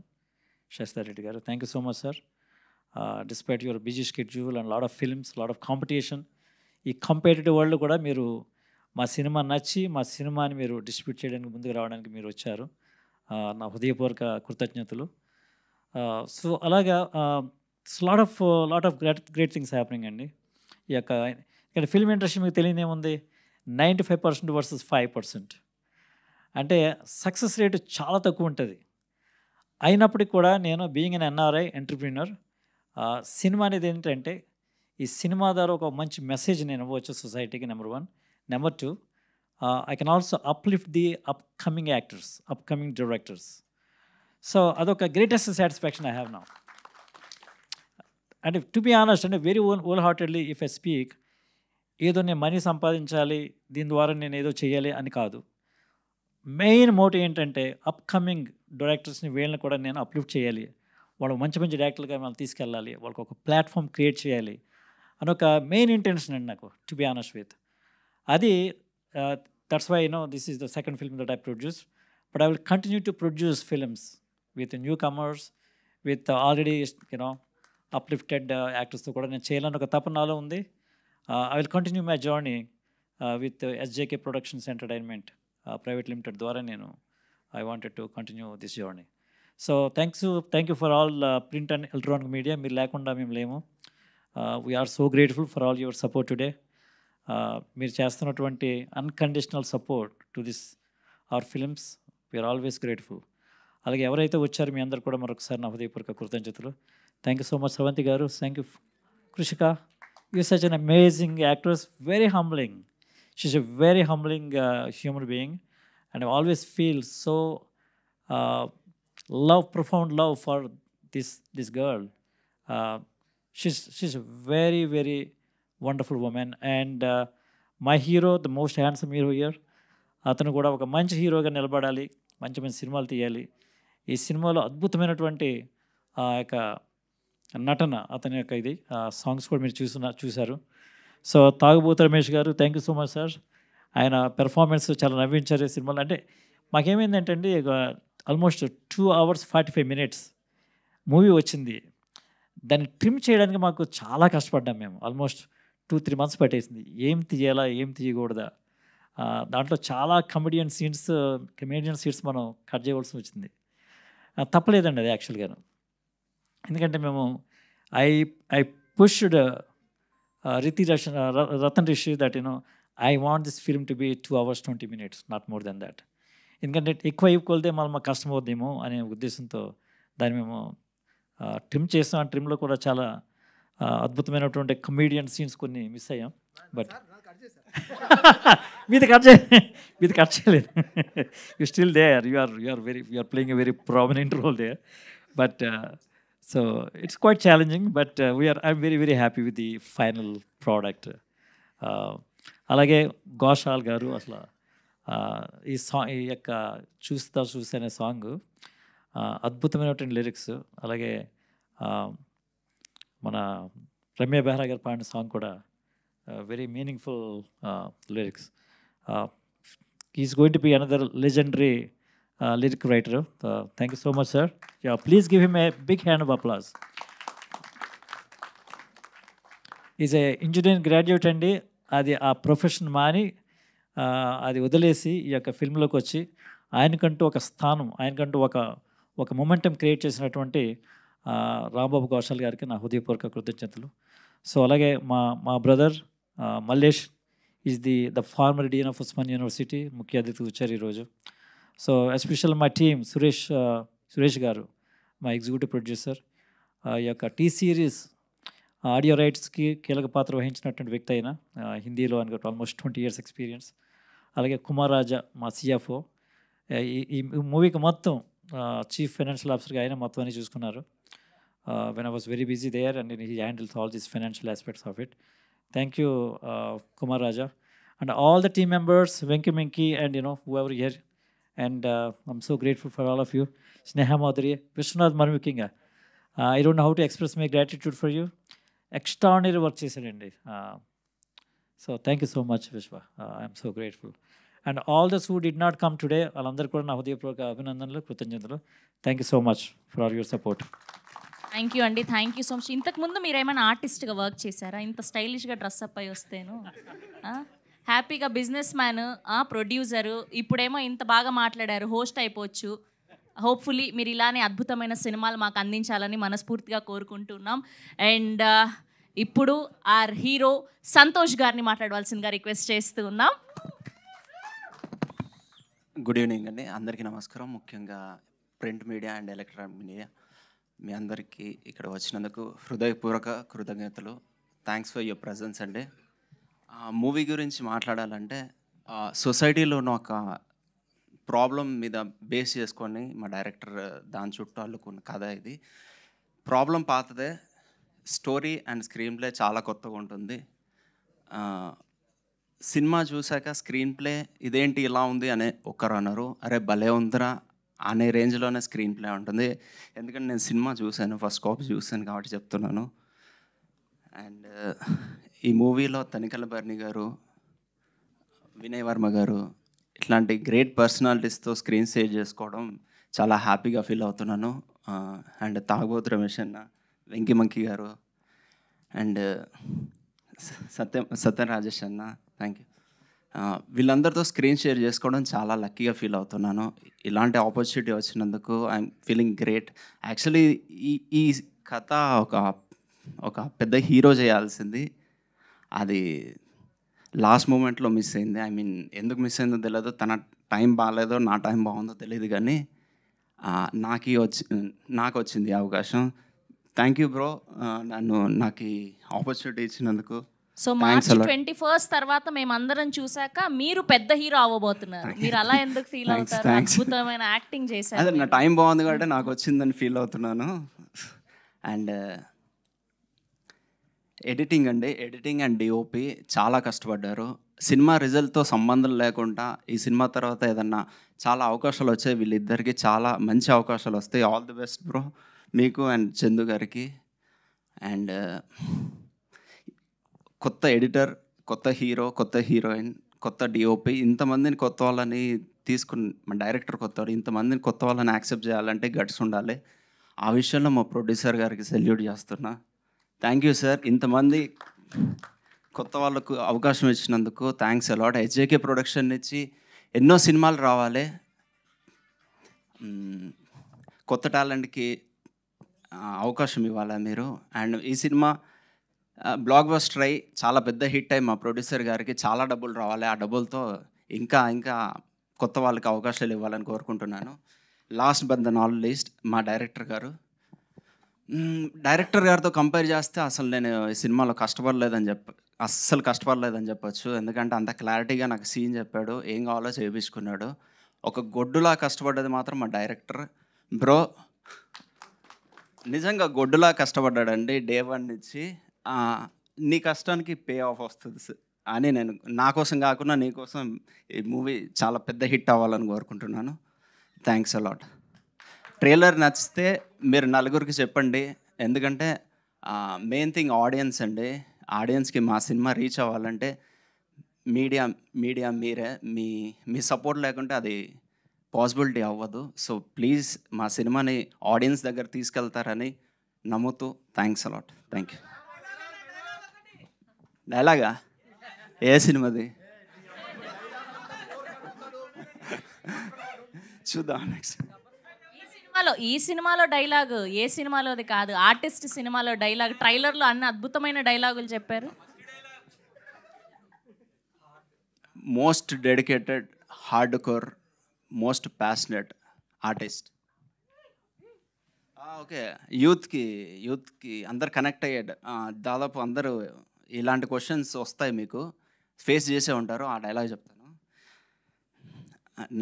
శశిధర్ రెడ్డి గారు. Thank you so much sir. Despite your busy schedule and lot of films, lot of competition, ఈ కంపేటిటివ్ వరల్డ్ కూడా మీరు మా సినిమా నచ్చి మా సినిమాని మీరు డిస్ట్రిబ్యూట్ చేయడానికి ముందుకు రావడానికి మీరు వచ్చారు. నా హృదయపూర్వక కృతజ్ఞతలు. సో అలాగా lot of great things happening అండి. ఈ యొక్క ఇక్కడ ఫిల్మ్ ఇండస్ట్రీ మీకు తెలియదు ఏముంది, 95% వర్సెస్ 5%. అంటే సక్సెస్ రేటు చాలా తక్కువ ఉంటుంది. అయినప్పటికీ కూడా నేను being an NRI entrepreneur, cinema అనేది ఏంటంటే ఈ సినిమా ద్వారా ఒక మంచి మెసేజ్ నేను ఇవ్వచ్చు సొసైటీకి, number 1. Number 2, I can also uplift the upcoming actors, upcoming directors. So అదొక greatest satisfaction I have now. అంటే టు బి ఆనెస్ట్, అంటే very whole heartedly if I speak, ఏదో నేను మనీ సంపాదించాలి దీని ద్వారా నేను ఏదో చేయాలి అని కాదు. మెయిన్ మోటివ్ ఏంటంటే అప్కమింగ్ డైరెక్టర్స్ని వీళ్ళని కూడా నేను అప్లిఫ్ట్ చేయాలి, వాళ్ళు మంచి మంచి డైరెక్టర్లుగా మనం తీసుకెళ్ళాలి, వాళ్ళకి ఒక ప్లాట్ఫామ్ క్రియేట్ చేయాలి అని ఒక మెయిన్ ఇంటెన్షన్ అండి నాకు, టు బి ఆనెస్ట్ విత్. అది that's why this is the second film that I produce. But I will continue to produce films with newcomers, with already uplifted యాక్టర్స్తో కూడా నేను చేయాలని ఒక తపన నాలో ఉంది. I will continue my journey with SJK productions entertainment private limited ద్వారా నేను I wanted to continue this journey. So thank you for all print and electronic media. మీరు లేకుండా మేము లేము. We're so grateful for all your support today. మీరు చేస్తున్నటువంటి unconditional support to this our films, we're always grateful. అలాగే ఎవరైతే వచ్చారో మీ అందరు కూడా మరొకసారి నా హృదయపూర్వక కృతజ్ఞతలు. Thank you so much Sravanthi గారు. Thank you Krishika. You such an amazing actress, very humbling. She is a very humbling human being and I always feel so profound love for this girl. She's a very, very wonderful woman, and my hero, the most handsome hero here, అతను కూడా ఒక మంచి హీరోగా నిలబడాలి, మంచి మంచి సినిమాలు తీయాలి. ఈ సినిమాలో అద్భుతమైనటువంటి ఆ యొక్క నటన, అతని యొక్క ఇది సాంగ్స్ కూడా మీరు చూశారు. సో తాగుబోతు Ramesh garu, thank you so much sir. ఆయన పెర్ఫార్మెన్స్ చాలా నవ్వించారు ఈ సినిమాలో. అంటే మాకేమైందంటే అండి, ఆల్మోస్ట్ 2 hours 45 minutes మూవీ వచ్చింది. దాన్ని ట్రిమ్ చేయడానికి మాకు చాలా కష్టపడ్డాం మేము. ఆల్మోస్ట్ 2-3 months పట్టేసింది. ఏం తీయాలా, ఏం తీయకూడదా. దాంట్లో చాలా కమెడియన్ సీన్స్ మనం కట్ చేయవలసి వచ్చింది. తప్పలేదండి అది యాక్చువల్గాను. ఎందుకంటే మేము I pushed Ratan Rishi that I want this film to be 2 hours 20 minutes, not more than that. ఎందుకంటే ఎక్కువ అయిపోతే మళ్ళీ మాకు కష్టం అవుద్దేమో అనే ఉద్దేశంతో దాన్ని మేము ట్రిమ్ చేస్తాం. ఆ ట్రిమ్లో కూడా చాలా అద్భుతమైనటువంటి కమెడియన్ సీన్స్ కొన్ని మిస్ అయ్యాం. బట్ మీది కట్ చేయలేదు. You still there, you are playing a very prominent role there. But so it's quite challenging, but I'm very very happy with the final product. అలాగే ఘోషాల్ గారు అసలు ఈ యొక్క చూస్తే అనే సాంగ్ అద్భుతమైనటువంటి లిరిక్స్. అలాగే మన రమ్య బెహ్రా గారు పాడిన సాంగ్ కూడా very meaningful lyrics. Is going to be another legendary lyric writer. Thank you so much sir. Please give him a big hand of applause. Is a engineering graduate అండి. అది ఆ profession మాని అది వదిలేసి ఈ యొక్క ఫిల్మ్లోకి వచ్చి ఆయనకంటూ ఒక స్థానం, ఆయనకంటూ ఒక మొమెంటం క్రియేట్ చేసినటువంటి రాంబాబు ఘోషాల్ గారికి నా హృదయపూర్వక కృతజ్ఞతలు. సో అలాగే మా brother Mallesh is the former dean of Osman university, ముఖ్య అతిథి వచ్చారు ఈరోజు. సో ఎస్పెషల్ మా టీమ్ సురేష్ గారు, మా ఎగ్జిక్యూటివ్ ప్రొడ్యూసర్, ఈ యొక్క టీ సిరీస్ ఆడియో రైట్స్కి కీలక పాత్ర వహించినటువంటి వ్యక్తి అయినా హిందీలో అనుకుంటే ఆల్మోస్ట్ 20 years ఎక్స్పీరియన్స్. అలాగే కుమార్ రాజా మా సిఎఫ్ఓ, ఈ మూవీకి మొత్తం చీఫ్ ఫైనాన్షియల్ ఆఫీసర్గా ఆయన మొత్తం అన్ని చూసుకున్నారు. When I was very busy there and he handles all these financial aspects of it. Thank you Kumar Raja and all the team members, Venky and whoever here, and I'm so grateful for all of you. Sneha Madhuri, Vishwanath Manu ముఖ్యంగా I don't know how to express my gratitude for you. Extraordinary work చేశాడండి. So thank you so much Vishwa, I'm so grateful. And all those who did not come today, వాళ్ళందరూ కూడా నా హృదయపూర్వక అభినందనలు, కృతజ్ఞతలు. Thank you so much for your support. Thank you అండి, thank you so much. ఇంతకుముందు మీరు ఏమైనా ఆర్టిస్ట్గా వర్క్ చేశారా? ఇంత స్టైలిష్గా డ్రెస్అప్ అయి వస్తేను హ్యాపీగా బిజినెస్ మ్యాన్, ప్రొడ్యూసరు, ఇప్పుడేమో ఇంత బాగా మాట్లాడారు, హోస్ట్ అయిపోవచ్చు. హోప్ఫుల్లీ మీరు ఇలానే అద్భుతమైన సినిమాలు మాకు అందించాలని మనస్ఫూర్తిగా కోరుకుంటున్నాం. అండ్ ఇప్పుడు ఆర్ హీరో సంతోష్ గారిని మాట్లాడవలసిందిగా రిక్వెస్ట్ చేస్తూ ఉన్నాం. గుడ్ ఈవినింగ్ అండి, అందరికీ నమస్కారం. ముఖ్యంగా print media and electronic media మీ అందరికీ ఇక్కడ వచ్చినందుకు హృదయపూర్వక కృతజ్ఞతలు. థ్యాంక్స్ ఫర్ యువర్ ప్రజెన్స్ అండి. మూవీ గురించి మాట్లాడాలంటే సొసైటీలో ఒక ప్రాబ్లం మీద బేస్ చేసుకొని మా డైరెక్టర్ దాని చుట్టూ అల్లుకున్న కథ ఇది. ప్రాబ్లం పాతదే, స్టోరీ అండ్ స్క్రీన్ ప్లే చాలా కొత్తగా ఉంటుంది. సినిమా చూశాక స్క్రీన్ ప్లే ఇదేంటి ఇలా ఉంది అనే ఒకరు అన్నారు, అరే భలే ఉందిరా అనే రేంజ్లోనే స్క్రీన్ ప్లే ఉంటుంది. ఎందుకంటే నేను సినిమా చూశాను, ఫస్ట్ కాపీ చూశాను కాబట్టి చెప్తున్నాను. అండ్ ఈ మూవీలో తనికెళ్ళ భరణి గారు, వినయ్ వర్మ గారు ఇట్లాంటి గ్రేట్ పర్సనాలిటీస్తో స్క్రీన్ సేవ్ చేసుకోవడం చాలా హ్యాపీగా ఫీల్ అవుతున్నాను. అండ్ తాగుబోతు రమేష్ అన్న, వెంకీ మంకీ గారు అండ్ సత్యం రాజేష్ అన్న, థ్యాంక్ యూ. వీళ్ళందరితో స్క్రీన్ షేర్ చేసుకోవడం చాలా లక్కీగా ఫీల్ అవుతున్నాను. ఇలాంటి ఆపర్చునిటీ వచ్చినందుకు ఐఎమ్ ఫీలింగ్ గ్రేట్. యాక్చువల్లీ ఈ కథ ఒక పెద్ద హీరో చేయాల్సింది, అది లాస్ట్ మూమెంట్లో మిస్ అయింది. ఐ మీన్ ఎందుకు మిస్ అయిందో తెలియదు, తన టైం బాగాలేదో నా టైం బాగుందో తెలియదు, కానీ నాకు వచ్చింది అవకాశం. థ్యాంక్ యూ బ్రో, నాకు ఈ ఆపర్చునిటీ ఇచ్చినందుకు. సో March 21st తర్వాత మేమందరం చూసాక మీరు పెద్ద హీరో అవ్వబోతున్నారు. మీరు అలా ఎందుకు ఫీల్ అవుతారు? అద్భుతమైన యాక్టింగ్ చేశారు. అదే నా టైం బాగుంది కాబట్టి నాకు వచ్చిందని ఫీల్ అవుతున్నాను. అండ్ ఎడిటింగ్ అండి, ఎడిటింగ్ అండ్ డిఓపి చాలా కష్టపడ్డారు. సినిమా రిజల్ట్తో సంబంధం లేకుండా ఈ సినిమా తర్వాత ఏదన్నా చాలా అవకాశాలు వచ్చాయి, వీళ్ళిద్దరికి చాలా మంచి అవకాశాలు వస్తాయి. ఆల్ ది బెస్ట్ బ్రో మీకు అండ్ చందు గారికి. అండ్ కొత్త ఎడిటర్, కొత్త హీరో, కొత్త హీరోయిన్, కొత్త డిఓపి, ఇంతమందిని కొత్త వాళ్ళని తీసుకుని, మా డైరెక్టర్ కొత్త, ఇంతమందిని కొత్త వాళ్ళని యాక్సెప్ట్ చేయాలంటే గట్స్ ఉండాలి. ఆ విషయంలో మా ప్రొడ్యూసర్ గారికి సెల్యూట్ చేస్తున్నా. Thank you sir. ఇంతమంది కొత్త వాళ్ళకు అవకాశం ఇచ్చినందుకు థ్యాంక్స్ అలాట్. హెచ్జేకే ప్రొడక్షన్ నుంచి ఎన్నో సినిమాలు రావాలి, కొత్త టాలెంట్కి అవకాశం ఇవ్వాలి మీరు. అండ్ ఈ సినిమా బ్లాక్ బస్టర్ అయ్యి చాలా పెద్ద హిట్ అయ్యి మా ప్రొడ్యూసర్ గారికి చాలా డబ్బులు రావాలి. ఆ డబ్బులతో ఇంకా ఇంకా కొత్త వాళ్ళకి అవకాశాలు ఇవ్వాలని కోరుకుంటున్నాను. Last but the not least మా డైరెక్టర్ గారు. డైరెక్టర్ గారితో కంపేర్ చేస్తే అసలు నేను ఈ సినిమాలో అస్సలు కష్టపడలేదని చెప్పొచ్చు. ఎందుకంటే అంత క్లారిటీగా నాకు సీన్ చెప్పాడు, ఏం కావాలో చేయించుకున్నాడు. ఒక గొడ్డులా కష్టపడ్డది మాత్రం మా డైరెక్టర్ బ్రో. నిజంగా గొడ్డులా కష్టపడ్డాడండి డే 1 నుంచి. నీ కష్టానికి పే ఆఫ్ వస్తుంది అని నేను నా కోసం కాకుండా నీ కోసం ఈ మూవీ చాలా పెద్ద హిట్ అవ్వాలని కోరుకుంటున్నాను. Thanks a lot. ట్రైలర్ నచ్చితే మీరు నలుగురికి చెప్పండి, ఎందుకంటే మెయిన్ థింగ్ ఆడియన్స్ అండి. ఆడియన్స్కి మా సినిమా రీచ్ అవ్వాలంటే మీడియా మీరే, మీ సపోర్ట్ లేకుంటే అది పాసిబిలిటీ అవ్వదు. సో ప్లీజ్ మా సినిమాని ఆడియన్స్ దగ్గర తీసుకెళ్తారని నమ్ముతూ థ్యాంక్స్ అలాట్. Thank you. డైలాగా ఏ సినిమాది చూద్దాం నెక్స్ట్. ఈ సినిమాలో డైలాగ్ ఏ సినిమాలోది కాదు, ఆర్టిస్ట్ సినిమాలో డైలాగ్. ట్రైలర్లో అన్ని అద్భుతమైన డైలాగులు చెప్పారు. Most dedicated, hard core, most passionate artist. Okay, యూత్కి అందరు కనెక్ట్ అయ్యాడు. దాదాపు అందరూ ఇలాంటి క్వశ్చన్స్ వస్తాయి, మీకు ఫేస్ చేసే ఉంటారు. ఆ డైలాగ్ చెప్తాను.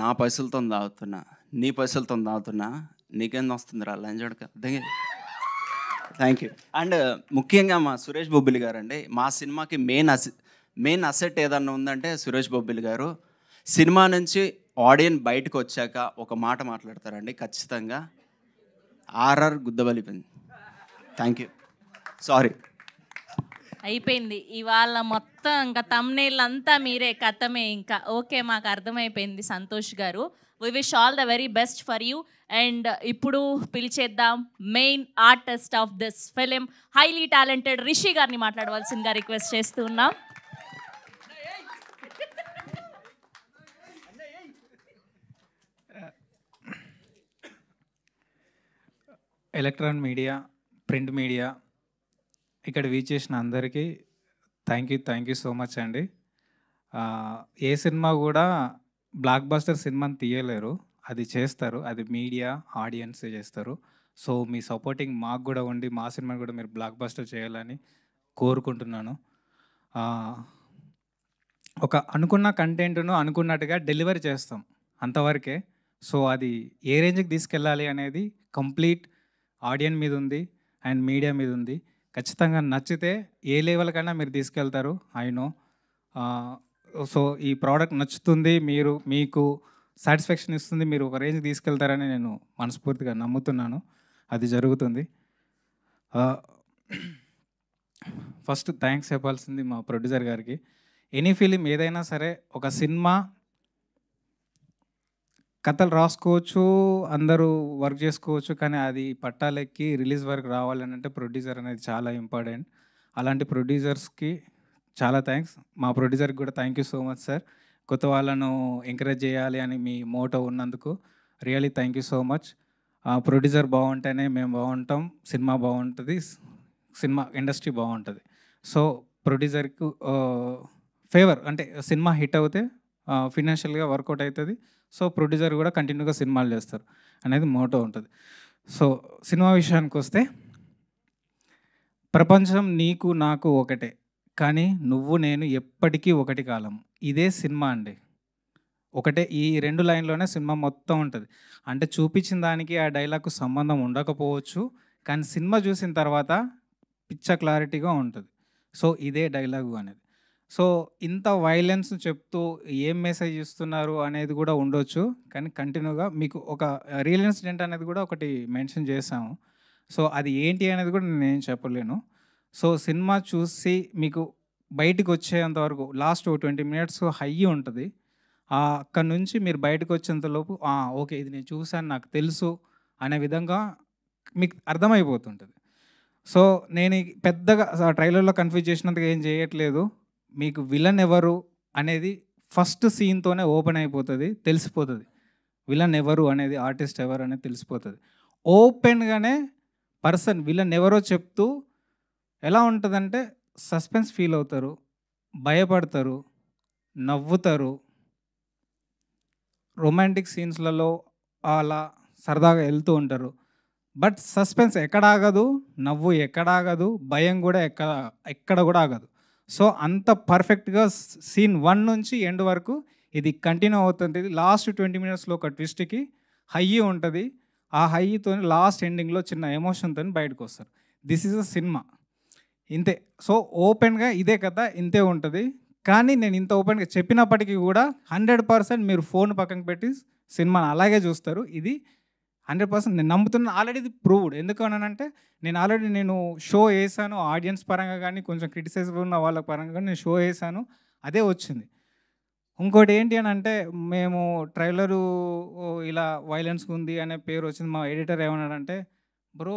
నా పైసలతో తాగుతున్నా, నీ పైసలతో తాగుతున్నా, నీకేం వస్తుంది రా లంజోడక. Thank you. అండ్ ముఖ్యంగా మా సురేష్ బొబ్బిలి గారు అండి. మా సినిమాకి మెయిన్ అసెట్ ఏదన్నా ఉందంటే సురేష్ బొబ్బిలి గారు. సినిమా నుంచి ఆడియన్స్ బయటకు వచ్చాక ఒక మాట మాట్లాడతారండి ఖచ్చితంగా, ఆర్ఆర్ గుద్దబలిపోయింది. Thank you. సారీ. అయిపోయింది ఇవాళ మొత్తం, ఇంకా తమ్నేల్ అంతా మీరే, కథమే ఇంకా. ఓకే, మాకు అర్థమైపోయింది సంతోష్ గారు. We wish all the very best for you. And ఇప్పుడు పిలిచేద్దాం main artist of this film, highly talented Rishi గారిని మాట్లాడవలసిందిగా రిక్వెస్ట్ చేస్తూ ఉన్నాం. ఎలక్ట్రానిక్ మీడియా, ప్రింట్ మీడియా ఇక్కడ వీచేసిన అందరికీ థ్యాంక్ యూ సో మచ్ అండి. ఏ సినిమా కూడా బ్లాక్ బస్టర్ సినిమాని తీయలేరు, అది చేస్తారు, అది మీడియా ఆడియన్స్ చేస్తారు. సో మీ సపోర్టింగ్ మాకు కూడా ఉండి మా సినిమాని కూడా మీరు బ్లాక్ బస్టర్ చేయాలని కోరుకుంటున్నాను. ఒక అనుకున్న కంటెంట్ను అనుకున్నట్టుగా డెలివరీ చేస్తాం అంతవరకే. సో అది ఏ రేంజ్కి తీసుకెళ్ళాలి అనేది కంప్లీట్ ఆడియన్స్ మీద ఉంది అండ్ మీడియా మీద ఉంది. ఖచ్చితంగా నచ్చితే ఏ లెవెల్ కన్నా మీరు తీసుకెళ్తారు, ఐ నో. సో ఈ ప్రోడక్ట్ నచ్చుతుంది, మీకు సాటిస్ఫాక్షన్ ఇస్తుంది, మీరు ఒక రేంజ్ తీసుకెళ్తారని నేను మనస్ఫూర్తిగా నమ్ముతున్నాను. అది జరుగుతుంది. ఫస్ట్ థ్యాంక్స్ చెప్పాల్సింది మా ప్రొడ్యూసర్ గారికి. ఎనీ ఫిలిం ఏదైనా సరే, ఒక సినిమా కథలు రాసుకోవచ్చు, అందరూ వర్క్ చేసుకోవచ్చు, కానీ అది పట్టాలెక్కి రిలీజ్ వరకు రావాలని అంటే ప్రొడ్యూసర్ అనేది చాలా ఇంపార్టెంట్. అలాంటి ప్రొడ్యూసర్స్కి చాలా థ్యాంక్స్. మా ప్రొడ్యూసర్కి కూడా thank you so much sir. కొత్త వాళ్ళను ఎంకరేజ్ చేయాలి అని మీ మోటో ఉన్నందుకు really thank you so much. Producer బాగుంటేనే మేము బాగుంటాం, సినిమా బాగుంటుంది, సినిమా ఇండస్ట్రీ బాగుంటుంది. సో ప్రొడ్యూసర్కి ఫేవర్ అంటే సినిమా హిట్ అవుతే ఫినాన్షియల్గా వర్కౌట్ అవుతుంది. సో ప్రొడ్యూసర్ కూడా కంటిన్యూగా సినిమాలు చేస్తారు అనేది మోటో ఉంటుంది. సో సినిమా విషయానికి వస్తే, ప్రపంచం నీకు నాకు ఒకటే, కానీ నువ్వు నేను ఎప్పటికీ ఒకటి కాలం. ఇదే సినిమా అండి. ఒకటే, ఈ 2 లైన్లోనే సినిమా మొత్తం ఉంటుంది. అంటే చూపించిన దానికి ఆ డైలాగ్కు సంబంధం ఉండకపోవచ్చు, కానీ సినిమా చూసిన తర్వాత పిచ్చ క్లారిటీగా ఉంటుంది. సో ఇదే డైలాగు అనేది. సో ఇంత వైలెన్స్ చెప్తూ ఏం మెసేజ్ ఇస్తున్నారు అనేది కూడా ఉండొచ్చు, కానీ కంటిన్యూగా మీకు ఒక రియల్ ఇన్సిడెంట్ అనేది కూడా ఒకటి మెన్షన్ చేసాము. సో అది ఏంటి అనేది కూడా నేను చెప్పలేను. సో సినిమా చూసి మీకు బయటికి వచ్చేంత వరకు లాస్ట్ 20 minutes హై ఉంటుంది. అక్కడ నుంచి మీరు బయటకు వచ్చేంతలోపు ఓకే ఇది నేను చూశాను, నాకు తెలుసు అనే విధంగా మీకు అర్థమైపోతుంటుంది. సో నేను పెద్దగా ట్రైలర్లో కన్ఫ్యూజ్ చేసినంతగా ఏం చేయట్లేదు. మీకు విలన్ ఎవరు అనేది ఫస్ట్ సీన్తోనే ఓపెన్ అయిపోతుంది, తెలిసిపోతుంది. విలన్ ఎవరు అనేది, ఆర్టిస్ట్ ఎవరు అనేది తెలిసిపోతుంది. ఓపెన్గానే విలన్ ఎవరో చెప్తూ ఎలా ఉంటుందంటే సస్పెన్స్ ఫీల్ అవుతారు, భయపడతారు, నవ్వుతారు, రొమాంటిక్ సీన్స్లలో అలా సరదాగా వెళ్తూ ఉంటారు. బట్ సస్పెన్స్ ఎక్కడ ఆగదు, నవ్వు ఎక్కడ ఆగదు, భయం కూడా ఎక్కడ కూడా ఆగదు. సో అంత పర్ఫెక్ట్గా సీన్ 1 నుంచి ఎండ్ వరకు ఇది కంటిన్యూ అవుతుంది. లాస్ట్ 20 minutesలో ఒక ట్విస్ట్కి హై ఉంటుంది. ఆ హైతో లాస్ట్ ఎండింగ్లో చిన్న ఎమోషన్తో బయటకు వస్తారు. దిస్ ఈజ్ అ సినిమా, ఇంతే. సో ఓపెన్గా ఇదే కదా, ఇంతే ఉంటుంది. కానీ నేను ఇంత ఓపెన్గా చెప్పినప్పటికీ కూడా 100% మీరు ఫోన్ పక్కన పెట్టి సినిమాని అలాగే చూస్తారు. ఇది 100% నేను నమ్ముతున్నాను. ఆల్రెడీ ఇది ప్రూవ్డ్. ఎందుకనంటే నేను షో వేసాను, ఆడియన్స్ పరంగా కానీ కొంచెం క్రిటిసైజ్ ఉన్న వాళ్ళ పరంగా కానీ నేను షో వేసాను, అదే వచ్చింది. ఇంకోటి ఏంటి అని అంటే మేము ట్రైలరు ఇలా వైలెన్స్ ఉంది అనే పేరు వచ్చింది. మా ఎడిటర్ ఏమన్నాడంటే బ్రో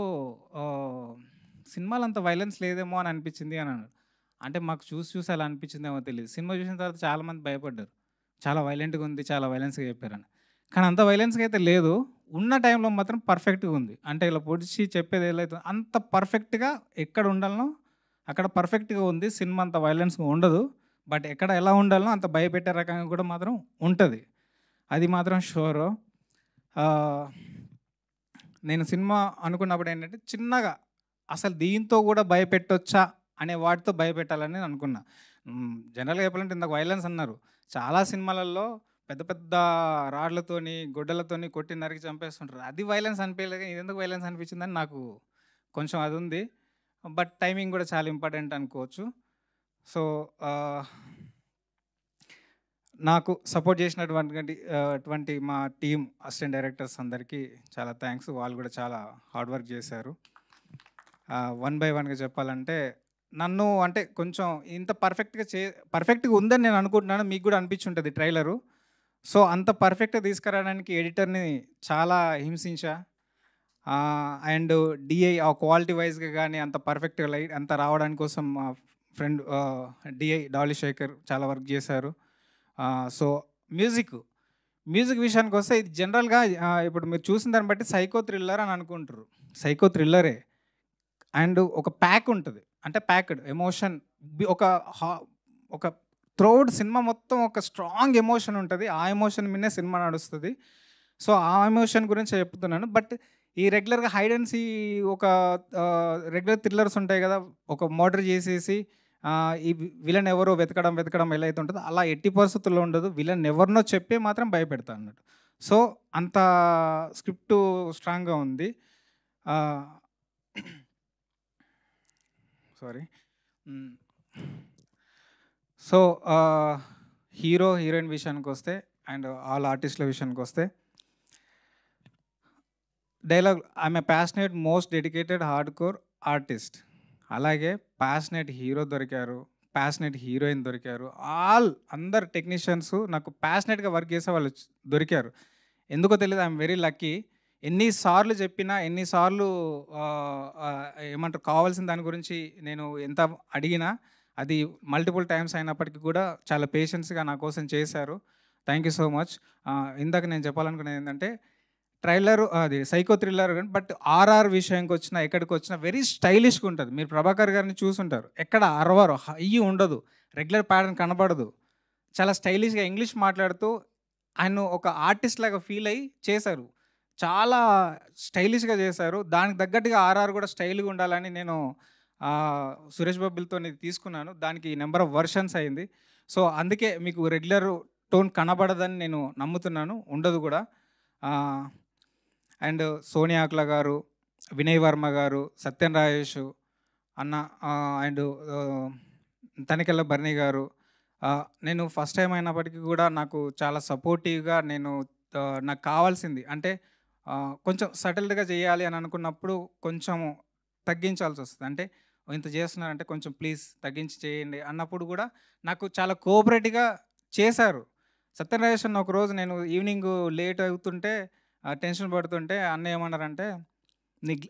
సినిమాలో అంత వైలెన్స్ లేదేమో అని అనిపించింది అని అన్నాడు. అంటే మాకు చూసి అలా అనిపించిందేమో తెలియదు. సినిమా చూసిన తర్వాత చాలామంది భయపడ్డారు, చాలా వైలెంట్గా ఉంది, చాలా వైలెన్స్గా చెప్పారని. కానీ అంత వైలెన్స్గా అయితే లేదు, ఉన్న టైంలో మాత్రం పర్ఫెక్ట్గా ఉంది. అంటే ఇలా పొడిచి చెప్పేది ఏదైతే అంత పర్ఫెక్ట్గా ఎక్కడ ఉండాలనో అక్కడ పర్ఫెక్ట్గా ఉంది. సినిమా అంత వైలెన్స్గా ఉండదు, బట్ ఎక్కడ ఎలా ఉండాలనో అంత భయపెట్టే రకంగా కూడా మాత్రం ఉంటుంది. అది మాత్రం షూరు. నేను సినిమా అనుకున్నప్పుడు ఏంటంటే చిన్నగా అసలు దీంతో కూడా భయపెట్టొచ్చా అనే వాటితో భయపెట్టాలని నేను అనుకున్నా. జనరల్గా చెప్పాలంటే ఇందాక వైలెన్స్ అన్నారు, చాలా సినిమాలలో పెద్ద పెద్ద రాడ్లతోని గొడ్డలతోని కొట్టి నరికి చంపేస్తుంటారు. అది వైలెన్స్ అనిపించలేదు, ఇది ఎందుకు వైలెన్స్ అనిపించిందని నాకు కొంచెం అది ఉంది. బట్ టైమింగ్ కూడా చాలా ఇంపార్టెంట్ అనుకోవచ్చు. సో నాకు సపోర్ట్ చేసినటువంటి మా టీం అసిస్టెంట్ డైరెక్టర్స్ అందరికీ చాలా థ్యాంక్స్. వాళ్ళు కూడా చాలా హార్డ్ వర్క్ చేశారు. 1 by 1గా చెప్పాలంటే నన్ను అంటే కొంచెం ఇంత పర్ఫెక్ట్గా ఉందని నేను అనుకుంటున్నాను. మీకు కూడా అనిపించుంటుంది ట్రైలరు. సో అంత పర్ఫెక్ట్గా తీసుకురావడానికి ఎడిటర్ని చాలా హింసించా. అండ్ డిఐ ఆ క్వాలిటీ వైజ్గా కానీ అంత పర్ఫెక్ట్గా అంత రావడానికి కోసం మా ఫ్రెండ్ డిఐ డాలీ శేఖర్ చాలా వర్క్ చేశారు. సో మ్యూజిక్ విషయానికి వస్తే ఇది జనరల్గా ఇప్పుడు మీరు చూసిన దాన్ని బట్టి సైకో థ్రిల్లర్ అని అనుకుంటారు. సైకో థ్రిల్లరే. అండ్ ఒక ప్యాక్ ఉంటుంది, అంటే ప్యాక్డ్ ఎమోషన్, ఒక త్రూఅవుట్ సినిమా మొత్తం ఒక స్ట్రాంగ్ ఎమోషన్ ఉంటుంది. ఆ ఎమోషన్ మీదే సినిమా నడుస్తుంది. సో ఆ ఎమోషన్ గురించి చెప్తున్నాను. బట్ ఈ రెగ్యులర్గా హైడ్ అండ్ సీ ఒక రెగ్యులర్ థ్రిల్లర్స్ ఉంటాయి కదా, ఒక మర్డర్ చేసేసి ఈ విలన్ ఎవరో వెతకడం ఎలా అయితే ఉంటుందో అలా ఎట్టి పరిస్థితుల్లో ఉండదు. విలన్ ఎవరినో చెప్పే మాత్రం భయపెడతా అన్నట్టు. సో అంత స్క్రిప్ట్ స్ట్రాంగ్గా ఉంది. సారీ. సో హీరోయిన్ విషయానికి వస్తే అండ్ ఆల్ ఆర్టిస్టుల విషయానికి వస్తే dialogue I'm a passionate most dedicated hard core artist. అలాగే ప్యాషనేట్ హీరో దొరికారు, ప్యాషనేట్ హీరోయిన్ దొరికారు. అందరు టెక్నీషియన్స్ నాకు ప్యాషనేట్గా వర్క్ చేసే వాళ్ళు దొరికారు. ఎందుకో తెలియదు, ఐఎమ్ వెరీ లక్కీ. ఎన్నిసార్లు చెప్పినా, ఎన్నిసార్లు ఏమంటారు కావాల్సిన దాని గురించి నేను ఎంత అడిగినా అది మల్టిపుల్ టైమ్స్ అయినప్పటికీ కూడా చాలా పేషెన్స్గా నా కోసం చేశారు. Thank you so much. ఇందాక నేను చెప్పాలనుకునేది ఏంటంటే ట్రైలర్ అది సైకో థ్రిల్లర్ కానీ బట్ ఆర్ఆర్ విషయానికి వచ్చినా ఎక్కడికి వచ్చినా వెరీ స్టైలిష్గా ఉంటుంది. మీరు ప్రభాకర్ గారిని చూసుంటారు, ఎక్కడ అరవరు, హై ఉండదు, రెగ్యులర్ ప్యాటర్న్ కనబడదు, చాలా స్టైలిష్గా ఇంగ్లీష్ మాట్లాడుతూ ఆయన ఒక ఆర్టిస్ట్ లాగా ఫీల్ అయ్యి చేశారు. చాలా స్టైలిష్గా చేశారు. దానికి తగ్గట్టుగా ఆర్ఆర్ కూడా స్టైల్గా ఉండాలని నేను సురేష్ బాబులతో తీసుకున్నాను. దానికి నెంబర్ ఆఫ్ వర్షన్స్ అయింది. సో అందుకే మీకు రెగ్యులర్ టోన్ కనబడదని నేను నమ్ముతున్నాను, ఉండదు కూడా. అండ్ సోనియా అక్లా గారు, వినయ్ వర్మ గారు, సత్యన్ రాజేష్ అన్న, అండ్ తనికెళ్ళ బర్ని గారు, నేను ఫస్ట్ టైం అయినప్పటికీ కూడా నాకు చాలా సపోర్టివ్గా నాకు కావాల్సింది అంటే కొంచెం సటిల్డ్గా చేయాలి అని అనుకున్నప్పుడు కొంచెం తగ్గించాల్సి వస్తుంది. అంటే ఇంత చేస్తున్నారంటే కొంచెం ప్లీజ్ తగ్గించి చేయండి అన్నప్పుడు కూడా నాకు చాలా కోఆపరేటివ్గా చేశారు. సత్యనారాయణ అన్న ఒకరోజు నేను ఈవినింగ్ లేట్ అవుతుంటే టెన్షన్ పడుతుంటే అన్న ఏమన్నారంటే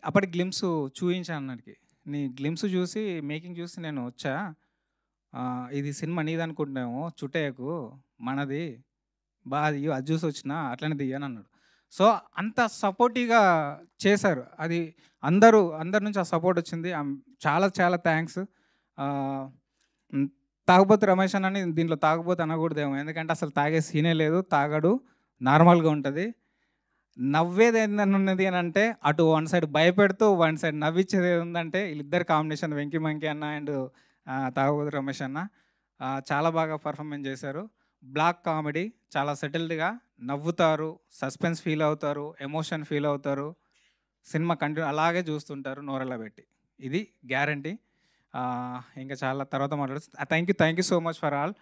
అప్పటికి గ్లిమ్స్ చూపించాను అన్నకి. నీ గ్లిమ్స్ చూసి మేకింగ్ చూసి నేను వచ్చా, ఇది సినిమా నీది అనుకుంటున్నాము, చుట్టేయకు మనది బాగా దియ్యు, అది చూసి వచ్చినా అట్లనే దియ్యని అన్నాడు. సో అంత సపోర్టివ్గా చేశారు. అది అందరి నుంచి ఆ సపోర్ట్ వచ్చింది. చాలా చాలా థ్యాంక్స్. తాగుబోతు రమేష్ అన్నని దీంట్లో తాగుబోతు అనకూడదేమో, ఎందుకంటే అసలు తాగే సీనే లేదు, తాగడు, నార్మల్గా ఉంటుంది. నవ్వేది ఏందన్నది అని అంటే అటు వన్ సైడ్ భయపెడుతూ వన్ సైడ్ నవ్వించేది ఏంటంటే వీళ్ళిద్దరు కాంబినేషన్ వెంకీ మంకీ అన్న అండ్ తాగుబోతు రమేష్ అన్న చాలా బాగా పర్ఫార్మెన్స్ చేశారు. బ్లాక్ కామెడీ చాలా సెటిల్డ్గా నవ్వుతారు, సస్పెన్స్ ఫీల్ అవుతారు, ఎమోషన్ ఫీల్ అవుతారు, సినిమా కంటిన్యూ అలాగే చూస్తుంటారు నోరెలా పెట్టి. ఇది గ్యారంటీ. ఇంకా చాలా తర్వాత మాట్లాడుతుంది. Thank you so much for all.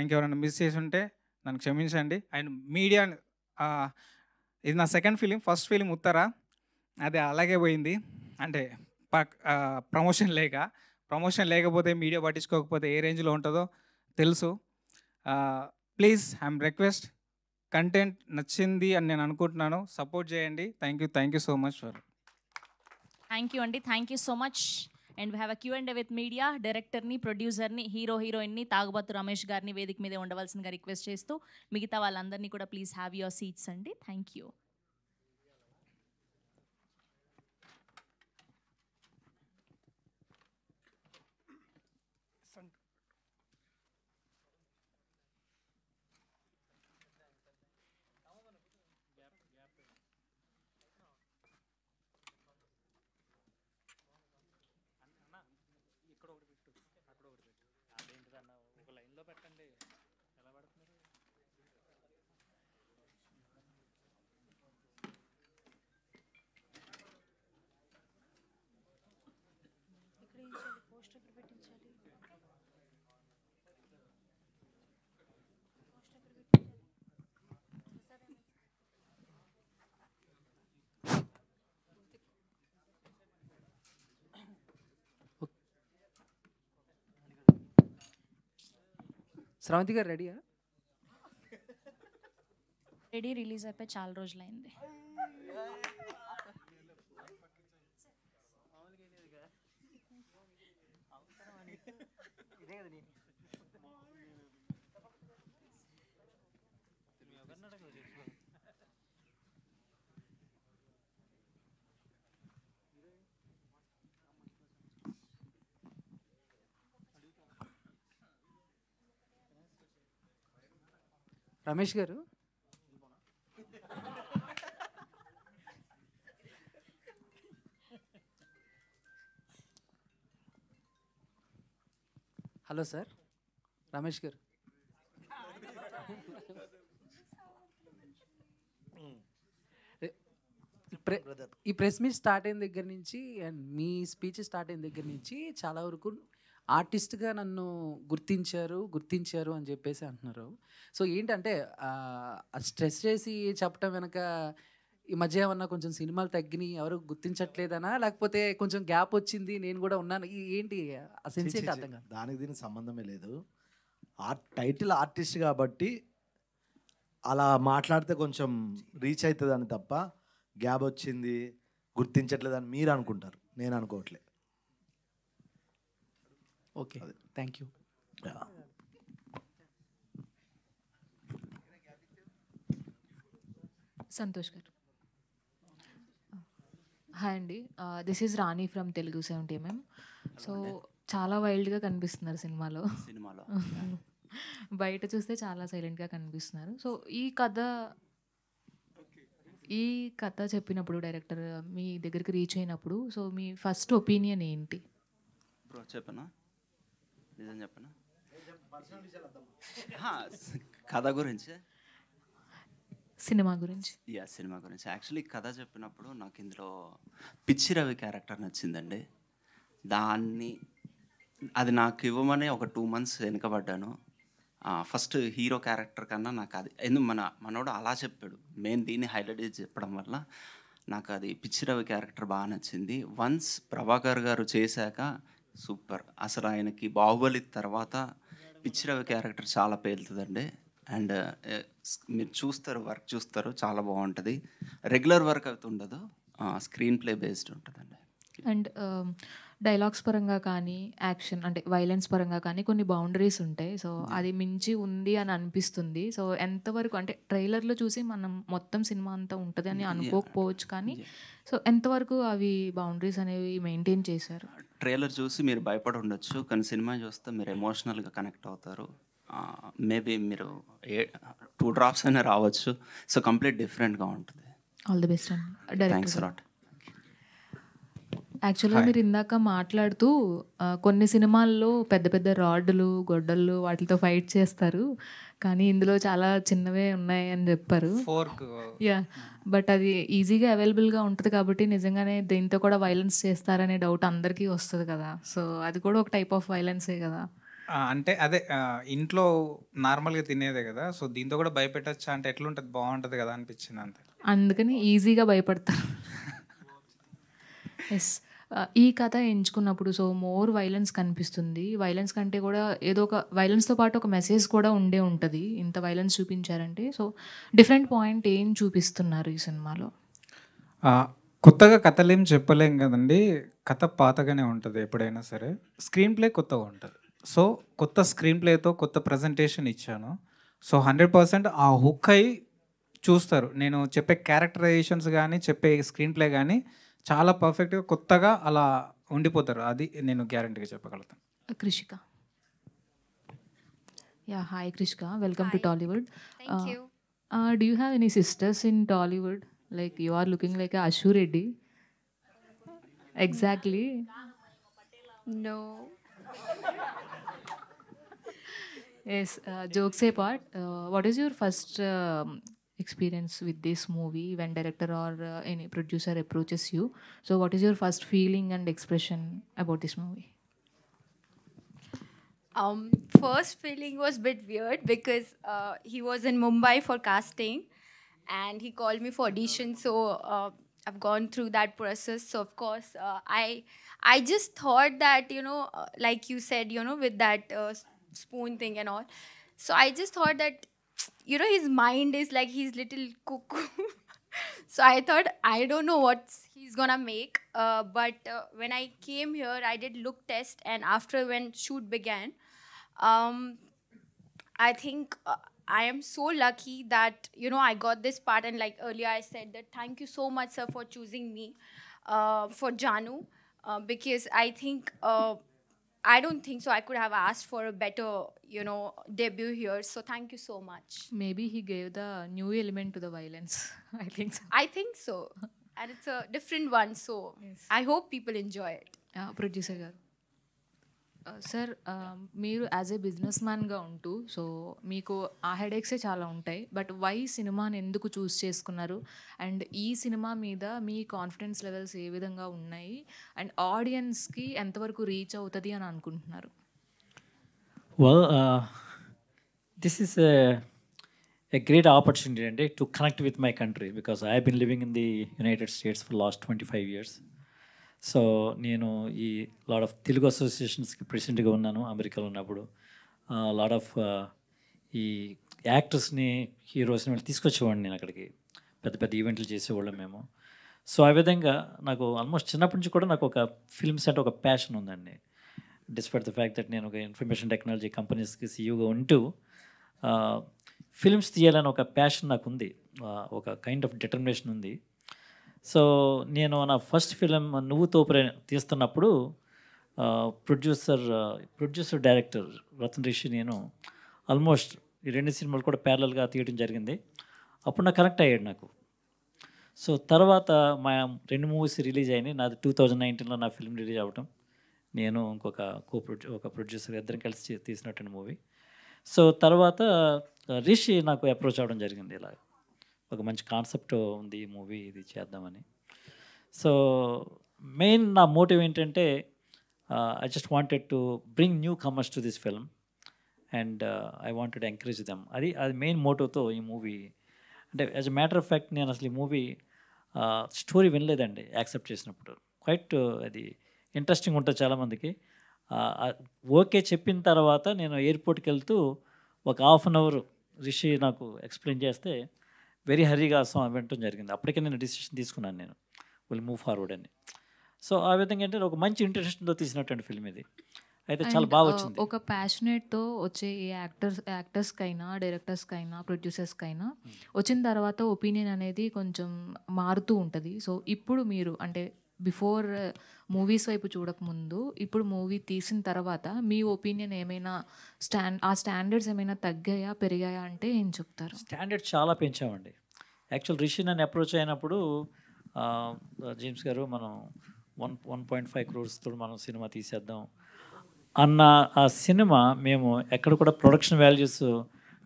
ఇంకెవరైనా మిస్ చేసి ఉంటే నన్ను క్షమించండి. అండ్ మీడియా, ఇది నా second film. First film Uttara, అది అలాగే పోయింది. అంటే ప్రమోషన్ లేకపోతే మీడియా పట్టించుకోకపోతే ఏ రేంజ్లో ఉంటుందో తెలుసు. ప్లీజ్ ఐఎమ్ రిక్వెస్ట్, కంటెంట్ నచ్చింది అని నేను అనుకుంటున్నాను, సపోర్ట్ చేయండి. Thank you so much for. Thank you అండి, thank you so much. And we have a Q&A with media. డైరెక్టర్ని, ప్రొడ్యూసర్ని, హీరోయిన్ని, తాగుబోతు రమేష్ గారిని వేదిక మీదే ఉండవలసిందిగా రిక్వెస్ట్ చేస్తూ మిగతా వాళ్ళందరినీ కూడా ప్లీజ్ హ్యావ్ యువర్ సీట్స్ అండి. Thank you. శ్రావంతి గారు రెడీయా? రెడీ, రిలీజ్ అయిపోయి చాలా రోజులైంది. రమేష్ గారు, హలో సార్. రమేష్ గారు, ఈ ప్రెస్ మీట్ స్టార్ట్ అయిన దగ్గర నుంచి అండ్ మీ స్పీచ్ స్టార్ట్ అయిన దగ్గర నుంచి చాలా వరకు ఆర్టిస్ట్గా నన్ను గుర్తించారు అని చెప్పేసి అంటున్నారు. సో ఏంటంటే స్ట్రెస్ చేసి చెప్పడం వెనక ఈ మధ్య ఏమన్నా కొంచెం సినిమాలు తగ్గినాయి, ఎవరు గుర్తించట్లేదనా, లేకపోతే కొంచెం గ్యాప్ వచ్చింది నేను కూడా ఉన్నాను, ఏంటి ఆ సెన్స్ ఏంటి అర్థం కాదు. దానికి దీనికి సంబంధమే లేదు. టైటిల్ ఆర్టిస్ట్ కాబట్టి అలా మాట్లాడితే కొంచెం రీచ్ అవుతుందని తప్ప గ్యాప్ వచ్చింది గుర్తించట్లేదని మీరు అనుకుంటారు, నేను అనుకోవట్లే. Okay, thank you. సంతోష్ గారు. హాయ్ అండి, this is Rani from Telugu 70mm. So చాలా వైల్డ్గా కనిపిస్తున్నారు సినిమాలో. బయట చూస్తే చాలా సైలెంట్గా కనిపిస్తున్నారు. సో ఈ కథ చెప్పినప్పుడు డైరెక్టర్ మీ దగ్గరికి రీచ్ అయినప్పుడు సో మీ ఫస్ట్ ఒపీనియన్ ఏంటి? చెప్పనా, నిజం చెప్పనా, కథ గురించి, సినిమా గురించి? సినిమా గురించి. యాక్చువల్లీ కథ చెప్పినప్పుడు నాకు ఇందులో పిచ్చి రవి క్యారెక్టర్ నచ్చిందండి. అది నాకు ఇవ్వమని ఒక 2 months వెనుకబడ్డాను. ఫస్ట్ హీరో క్యారెక్టర్ కన్నా నాకు అది ఎందుకు మనోడు అలా చెప్పాడు, మెయిన్ దీన్ని హైలైట్ చేసి చెప్పడం వల్ల నాకు అది పిచ్చి రవి క్యారెక్టర్ బాగా నచ్చింది. వన్స్ ప్రభాకర్ గారు చేశాక సూపర్. అసలు ఆయనకి బాహుబలి తర్వాత పిచ్చి రవి క్యారెక్టర్ చాలా పేలుతుందండి. అండ్ మీరు చూస్తారు, వర్క్ చూస్తారు, చాలా బాగుంటుంది. రెగ్యులర్ వర్క్ అయితే ఉండదు, స్క్రీన్ ప్లే బేస్డ్ ఉంటుందండి. అండ్ డైలాగ్స్ పరంగా కానీ, యాక్షన్ అంటే వైలెన్స్ పరంగా కానీ కొన్ని బౌండరీస్ ఉంటాయి. సో అది మించి ఉంది అని అనిపిస్తుంది. సో ఎంతవరకు అంటే ట్రైలర్లో చూసి మనం మొత్తం సినిమా అంతా ఉంటుంది అని అనుకోకపోవచ్చు, కానీ సో ఎంతవరకు అవి బౌండరీస్ అనేవి మెయింటైన్ చేశారు? ట్రైలర్ చూసి మీరు భయపడి ఉండొచ్చు, కానీ సినిమా చూస్తే మీరు ఎమోషనల్గా కనెక్ట్ అవుతారు. మేబీ మీరు 2 drops అయినా రావచ్చు. సో కంప్లీట్ డిఫరెంట్గా ఉంటుంది. ఆల్ ది బెస్ట్ అండి. Thanks lot. యాక్చువల్గా మీరు ఇందాక మాట్లాడుతూ కొన్ని సినిమాల్లో పెద్ద పెద్ద రాడ్లు, గొడ్డళ్ళు వాటితో ఫైట్ చేస్తారు, కానీ ఇందులో చాలా చిన్నవే ఉన్నాయి అని చెప్పారు. యా, బట్ అది ఈజీగా అవైలబుల్గా ఉంటుంది కాబట్టి నిజంగానే దీంతో కూడా వైలెన్స్ చేస్తారనే డౌట్ అందరికీ వస్తుంది కదా. సో అది కూడా ఒక టైప్ ఆఫ్ వైలెన్సే కదా. అంటే అదే ఇంట్లో నార్మల్గా తినేదే కదా, సో దీంతో కూడా భయపెట్టచ్చా అంటే ఎట్లుంటుంది, బాగుంటుంది కదా అనిపించింది అంతే. అందుకని ఈజీగా భయపడతారు. ఎస్, ఈ కథ ఎంచుకున్నప్పుడు సో మోర్ వైలెన్స్ కనిపిస్తుంది. వైలెన్స్ కంటే కూడా ఏదో ఒక వైలెన్స్తో పాటు ఒక మెసేజ్ కూడా ఉండే ఉంటుంది. ఇంత వైలెన్స్ చూపించారంటే సో డిఫరెంట్ పాయింట్ ఏం చూపిస్తున్నారు ఈ సినిమాలో? కొత్తగా కథలేం చెప్పలేం కదండి, కథ పాతగానే ఉంటుంది ఎప్పుడైనా సరే. స్క్రీన్ ప్లే కొత్తగా ఉంటుంది. సో కొత్త స్క్రీన్ ప్లేతో కొత్త ప్రజెంటేషన్ ఇచ్చాను. సో 100% ఆ హుక్ అయి చూస్తారు. నేను చెప్పే క్యారెక్టరైజేషన్స్ కానీ, చెప్పే స్క్రీన్ ప్లే కానీ చాలా పర్ఫెక్ట్గా కొత్తగా అలా ఉండిపోతారు. అది నేను గ్యారంటీగా చెప్పగలుగుతాను. Krishika. Yeah, hi Krishika, welcome to Tollywood. Thank you. Do you have any sisters in Tollywood? Like you are looking like a Ashu Reddy. Exactly. No. Yes, jokes apart, what is your first experience with this movie when director or any producer approaches you? So what is your first feeling and expression about this movie? First feeling was a bit weird because he was in Mumbai for casting and he called me for audition. So I've gone through that process. So of course, I just thought that, like you said, with that spoon thing and all. So I just thought that, his mind is like he's little cuckoo. So I thought, I don't know what he's gonna make. But when I came here, I did look test, and after when shoot began, I think I am so lucky that I got this part. And like earlier I said that thank you so much, sir, for choosing me for Janu, because I think I don't think so I could have asked for a better debut here. So thank you so much. Maybe he gave the new element to the violence. I think so. I think so. And it's a different one, so I hope people enjoy it. Producer garu, sir, మీరు as a business మ్యాన్గా ఉంటూ so మీకు ఆ హెడేక్సే చాలా ఉంటాయి, but why సినిమాని ఎందుకు చూస్ చేసుకున్నారు and ఈ సినిమా మీద మీ కాన్ఫిడెన్స్ లెవెల్స్ ఏ విధంగా ఉన్నాయి అండ్ ఆడియన్స్కి ఎంతవరకు రీచ్ అవుతుంది అని అనుకుంటున్నారు? Well, this is a great opportunity and to connect with my country because I have been living in the United States for the last 25 years. So నేను ఈ లాట్ ఆఫ్ తెలుగు అసోసియేషన్స్కి ప్రెసిడెంట్గా ఉన్నాను అమెరికాలో ఉన్నప్పుడు. లాట్ ఆఫ్ ఈ యాక్టర్స్ని, హీరోస్ని వాళ్ళు తీసుకొచ్చేవాడిని నేను అక్కడికి, పెద్ద పెద్ద ఈవెంట్లు చేసేవాళ్ళం మేము. సో ఆ విధంగా నాకు ఆల్మోస్ట్ చిన్నప్పటి నుంచి కూడా నాకు ఒక ఫిల్మ్స్ అంటే ఒక ప్యాషన్ ఉందండి. డిస్పైట్ ద ఫ్యాక్ట్ దట్ నేను ఒక ఇన్ఫర్మేషన్ టెక్నాలజీ కంపెనీస్కి సీఈఓగా ఉంటూ ఫిల్మ్స్ తీయాలని ఒక ప్యాషన్ నాకు ఉంది, ఒక కైండ్ ఆఫ్ డిటర్మినేషన్ ఉంది. సో నేను నా ఫస్ట్ ఫిలిం నువ్వు తోపురే తీస్తున్నప్పుడు ప్రొడ్యూసర్ డైరెక్టర్ రతన్ రిషి నేను ఆల్మోస్ట్ ఈ 2 సినిమాలు కూడా ప్యారలల్గా తీయడం జరిగింది. అప్పుడు నాకు కనెక్ట్ అయ్యాడు నాకు. సో తర్వాత మా 2 మూవీస్ రిలీజ్ అయినాయి. నాది 2019లో నా ఫిల్మ్ రిలీజ్ అవ్వటం, నేను ఇంకొక ఒక ప్రొడ్యూసర్ ఇద్దరం కలిసి తీసినటువంటి మూవీ. సో తర్వాత రిషి నాకు అప్రోచ్ అవ్వడం జరిగింది, ఇలా ఒక మంచి కాన్సెప్ట్ ఉంది ఈ మూవీ, ఇది చేద్దామని. సో మెయిన్ నా మోటివ్ ఏంటంటే I just wanted to bring new comers to this film and I wanted encourage them. అది మెయిన్ మోటోతో ఈ మూవీ. అంటే as a matter of fact నేను అసలు ఈ మూవీ స్టోరీ వినలేదండి యాక్సెప్ట్ చేసినప్పుడు. క్వైట్ అది ఇంట్రెస్టింగ్ ఉంటుంది చాలామందికి. ఓకే చెప్పిన తర్వాత నేను ఎయిర్పోర్ట్కి వెళ్తూ ఒక హాఫ్ అన్ అవర్ రిషి నాకు ఎక్స్ప్లెయిన్ చేస్తే వెరీ హరీగా వినటం జరిగింది. అప్పటికే నేను డిసిషన్ తీసుకున్నాను, నేను విల్ మూవ్ ఫార్వర్డ్ అని. సో ఆ విధంగా అంటే ఒక మంచి ఇంట్రెస్ట్తో తీసినటువంటి ఫిల్మ్ ఇది. అయితే చాలా బాగా వచ్చింది. ఒక ప్యాషనేట్తో వచ్చే ఏ యాక్టర్స్కైనా, డైరెక్టర్స్కైనా, ప్రొడ్యూసర్స్కైనా వచ్చిన తర్వాత ఒపీనియన్ అనేది కొంచెం మారుతూ ఉంటుంది. సో ఇప్పుడు మీరు అంటే బిఫోర్ మూవీస్ వైపు చూడకముందు ఇప్పుడు మూవీ తీసిన తర్వాత మీ ఒపీనియన్ ఏమైనా స్టాండర్డ్స్ ఏమైనా తగ్గాయా, పెరిగాయా అంటే ఏం చెప్తారు? స్టాండర్డ్ చాలా పెంచామండి. యాక్చువల్ రిషి నన్ను అప్రోచ్ అయినప్పుడు జేమ్స్ గారు మనం 1.5 crores మనం సినిమా తీసేద్దాం అన్న ఆ సినిమా మేము ఎక్కడ కూడా ప్రొడక్షన్ వాల్యూస్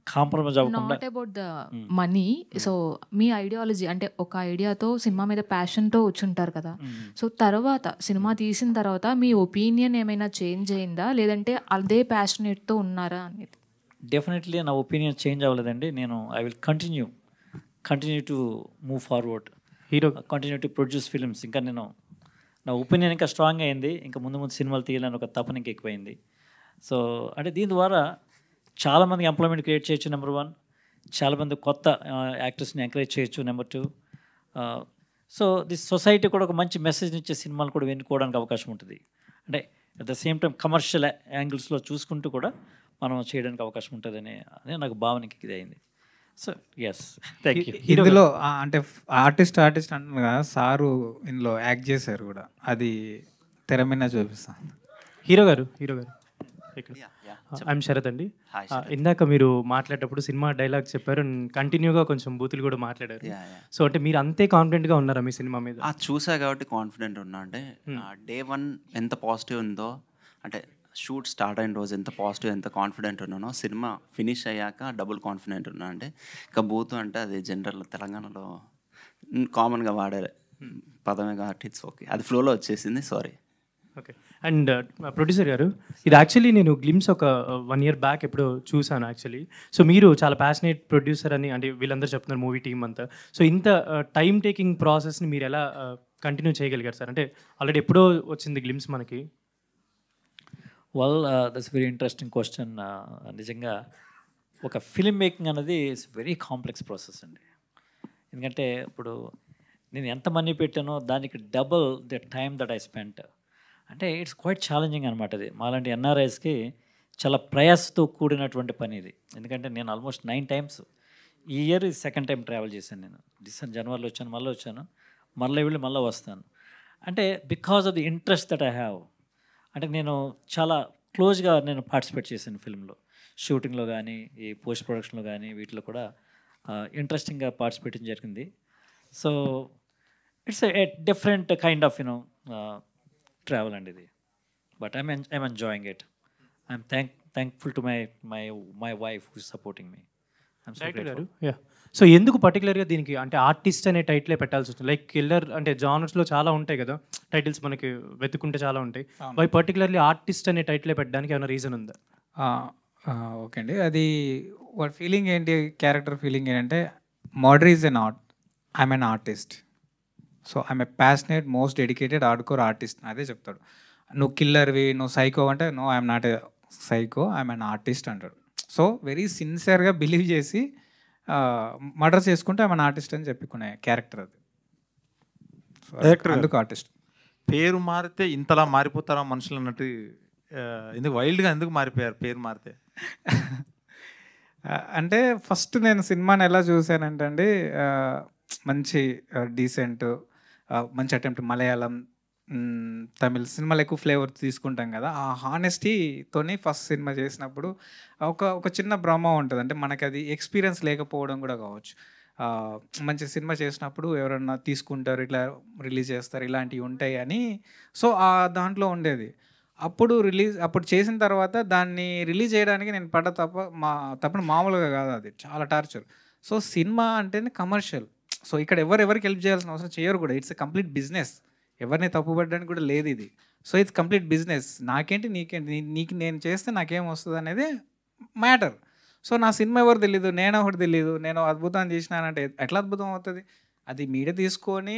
కాంప్రమైజ్ అవ్వకుండా. Not about the money. So me ideology అంటే ఒక ఐడియాతో సినిమా మీద ప్యాషన్తో వచ్చుంటారు కదా. సో తర్వాత సినిమా తీసిన తర్వాత మీ ఒపీనియన్ ఏమైనా చేంజ్ అయిందా, లేదంటే అదే ప్యాషనేట్తో ఉన్నారా అనేది? డెఫినెట్లీ నా ఒపీనియన్ చేంజ్ అవ్వలేదండి. నేను I will continue to move forward, continue to produce films. ఇంకా నా ఒపీనియన్ ఇంకా స్ట్రాంగ్ అయింది. ఇంకా ముందు సినిమాలు తీయాలని ఒక తపన ఇంకా ఎక్కువైంది. సో అంటే దీని ద్వారా చాలామందికి ఎంప్లాయ్మెంట్ క్రియేట్ చేయొచ్చు, నెంబర్ 1. చాలామంది కొత్త యాక్టర్స్ని ఎంకరేజ్ చేయొచ్చు, నెంబర్ 2. సో దిస్ సొసైటీ కూడా ఒక మంచి మెసేజ్ ఇచ్చే సినిమాలు కూడా ఎన్నుకోవడానికి అవకాశం ఉంటుంది. అంటే at the same time commercial యాంగిల్స్లో చూసుకుంటూ కూడా మనం చేయడానికి అవకాశం ఉంటుందని నాకు భావనకి ఇది అయింది. So yes, thank you. ఇందులో అంటే ఆర్టిస్ట్ అంటున్నారు కదా, సారు ఇందులో యాక్ట్ చేశారు కూడా, అది తెర మీద చూపిస్తాను. హీరో గారు ఐఎమ్ శరత్ అండి. ఇందాక మీరు మాట్లాడేటప్పుడు సినిమా డైలాగ్ చెప్పారు, కంటిన్యూగా కొంచెం బూతులు కూడా మాట్లాడారు. సో అంటే మీరు అంతే కాన్ఫిడెంట్గా ఉన్నారా మీ సినిమా మీద? చూసా కాబట్టి కాన్ఫిడెంట్ ఉన్నా. అంటే డే 1 ఎంత పాజిటివ్ ఉందో, అంటే షూట్ స్టార్ట్ అయిన రోజు ఎంత పాజిటివ్, ఎంత కాన్ఫిడెంట్ ఉన్నానో, సినిమా ఫినిష్ అయ్యాక డబుల్ కాన్ఫిడెంట్ ఉన్నా. అంటే ఇంకా బూతు అంటే అది జనరల్ తెలంగాణలో కామన్గా వాడే పదమే కాబట్టి ఇట్స్ ఓకే, అది ఫ్లోలో వచ్చేసింది, సారీ. ఓకే. అండ్ ప్రొడ్యూసర్ గారు, ఇది యాక్చువల్లీ నేను గ్లిమ్స్ ఒక 1 year బ్యాక్ ఎప్పుడో చూసాను యాక్చువల్లీ. సో మీరు చాలా ప్యాషనేట్ ప్రొడ్యూసర్ అని అంటే వీళ్ళందరూ చెప్తున్నారు, మూవీ టీమ్ అంతా. సో ఇంత టైం టేకింగ్ ప్రాసెస్ని మీరు ఎలా కంటిన్యూ చేయగలిగారు సార్? అంటే ఆల్రెడీ ఎప్పుడో వచ్చింది గ్లిమ్స్ మనకి. Well, that's very interesting question. నిజంగా ఒక ఫిల్మ్ మేకింగ్ అనేది ఇట్స్ వెరీ కాంప్లెక్స్ ప్రాసెస్ అండి. ఎందుకంటే ఇప్పుడు నేను ఎంత మనీ పెట్టానో దానికి double the time that I spent. అంటే ఇట్స్ క్వైట్ ఛాలెంజింగ్ అనమాట. ఇది మాలాంటి ఎన్ఆర్ఐస్కి చాలా ప్రయాసతో కూడినటువంటి పని ఇది. ఎందుకంటే నేను ఆల్మోస్ట్ 9 times ఈ ఇయర్ ఇది 2nd time ట్రావెల్ చేశాను. నేను జనవరిలో వచ్చాను, మళ్ళీ వచ్చాను, మళ్ళీ వెళ్ళి మళ్ళీ వస్తాను. అంటే because of the interest that I have. అంటే నేను చాలా క్లోజ్గా నేను పార్టిసిపేట్ చేశాను ఫిల్మ్లో, షూటింగ్లో కానీ, ఈ పోస్ట్ ప్రొడక్షన్లో కానీ, వీటిలో కూడా ఇంట్రెస్టింగ్గా పార్టిసిపేట్ జరిగింది. So it's a different kind of travel అండి ఇది. But I'm enjoying it. I'm thankful to my wife who is supporting me. So ఎందుకు పర్టికులర్గా దీనికి అంటే ఆర్టిస్ట్ అనే టైటిలే పెట్టాల్సి వస్తుంది? లైక్ కిల్లర్ అంటే జానర్స్లో చాలా ఉంటాయి కదా టైటిల్స్, మనకి వెతుకుంటే చాలా ఉంటాయి. వై పర్టికులర్లీ ఆర్టిస్ట్ అనే టైటిలే పెట్టడానికి ఏమైనా రీజన్ ఉందా? ఓకే అండి, అది వాడి ఫీలింగ్ ఏంటి, క్యారెక్టర్ ఫీలింగ్ ఏంటంటే murder is an art, I'm an artist. So I'm a passionate most dedicated hardcore artist. అదే చెప్తాడు. నువ్వు కిల్లర్వి, నువ్వు సైకో అంటే no, I'm not a psycho, I'm an artist అంటాడు. సో వెరీ సిన్సియర్గా బిలీవ్ చేసి మర్డర్ చేసుకుంటే ఐఎమ్ అన్ ఆర్టిస్ట్ అని చెప్పుకునే క్యారెక్టర్ అది. అందుకు ఆర్టిస్ట్. పేరు మారితే ఇంతలా మారిపోతారా మనుషులు అన్నట్టు, ఎందుకు వైల్డ్గా ఎందుకు మారిపోయారు పేరు మారితే? అంటే ఫస్ట్ నేను సినిమాని ఎలా చూశానంటే అండి, మంచి డీసెంట్, మంచి అటెంప్ట్. మలయాళం, తమిళ్ సినిమాలు ఎక్కువ ఫ్లేవర్ తీసుకుంటాం కదా, ఆ హానెస్టీతోని ఫస్ట్ సినిమా చేసినప్పుడు ఒక చిన్న భ్రమ ఉంటుంది. అంటే మనకి అది ఎక్స్పీరియన్స్ లేకపోవడం కూడా కావచ్చు. మంచి సినిమా చేసినప్పుడు ఎవరన్నా తీసుకుంటారు, ఇట్లా రిలీజ్ చేస్తారు, ఇలాంటివి ఉంటాయి అని. సో ఆ దాంట్లో ఉండేది. అప్పుడు చేసిన తర్వాత దాన్ని రిలీజ్ చేయడానికి నేను పడ్డ తప్పని మామూలుగా కాదు, అది చాలా టార్చర్. సో సినిమా అంటేనే కమర్షియల్. సో ఇక్కడ ఎవరికి హెల్ప్ చేయాల్సిన అవసరం చేయరు కూడా. It's a complete business. ఎవరిని తప్పుపడడానికి కూడా లేదు ఇది. So it's complete business. నాకేంటి నీకేంటి, నీకు నేను చేస్తే నాకేం వస్తుంది అనేది మ్యాటర్. సో నా సినిమా ఎవరు తెలీదు, నేను ఒకటి తెలీదు, నేను అద్భుతం చేసినానంటే ఎట్లా అద్భుతం అవుతుంది? అది మీడియా తీసుకొని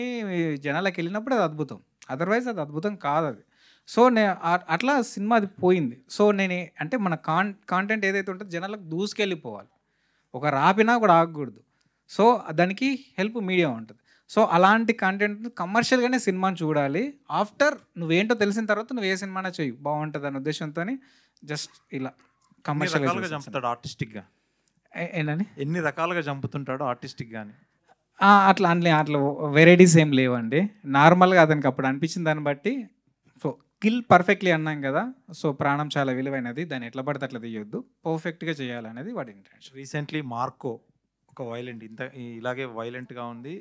జనాలకు వెళ్ళినప్పుడు అది అద్భుతం, అదర్వైజ్ అది అద్భుతం కాదు అది. సో అట్లా సినిమా అది పోయింది. సో అంటే మన కాంటెంట్ ఏదైతే ఉంటుందో జనాలకు దూసుకెళ్ళిపోవాలి, ఒక రాపినా కూడా ఆగకూడదు. సో దానికి హెల్ప్ మీడియా ఉంటుంది. సో అలాంటి కంటెంట్ కమర్షియల్గానే సినిమాని చూడాలి. ఆఫ్టర్ నువ్వేంటో తెలిసిన తర్వాత నువ్వు ఏ సినిమానే చెయ్యి, బాగుంటుంది అనే ఉద్దేశంతో జస్ట్ ఇలా రకాలుగా చంపుతాడు ఆర్టిస్టిక్గా. ఏంటని ఎన్ని రకాలుగా చంపుతుంటాడు ఆర్టిస్టిక్ కానీ అట్లా వెరైటీస్ ఏం లేవండి. నార్మల్గా అతనికి అప్పుడు అనిపించిన దాన్ని బట్టి. సో కిల్ పర్ఫెక్ట్లీ అన్నాం కదా, సో ప్రాణం చాలా విలువైనది, దాన్ని ఎట్లా పడితే అట్లా తీయొద్దు, పర్ఫెక్ట్గా చేయాలనేది వాడి ఇంటెన్షన్. రీసెంట్లీ మార్కో ఒక వైలెంట్ ఇలాగే వైలెంట్గా ఉంది,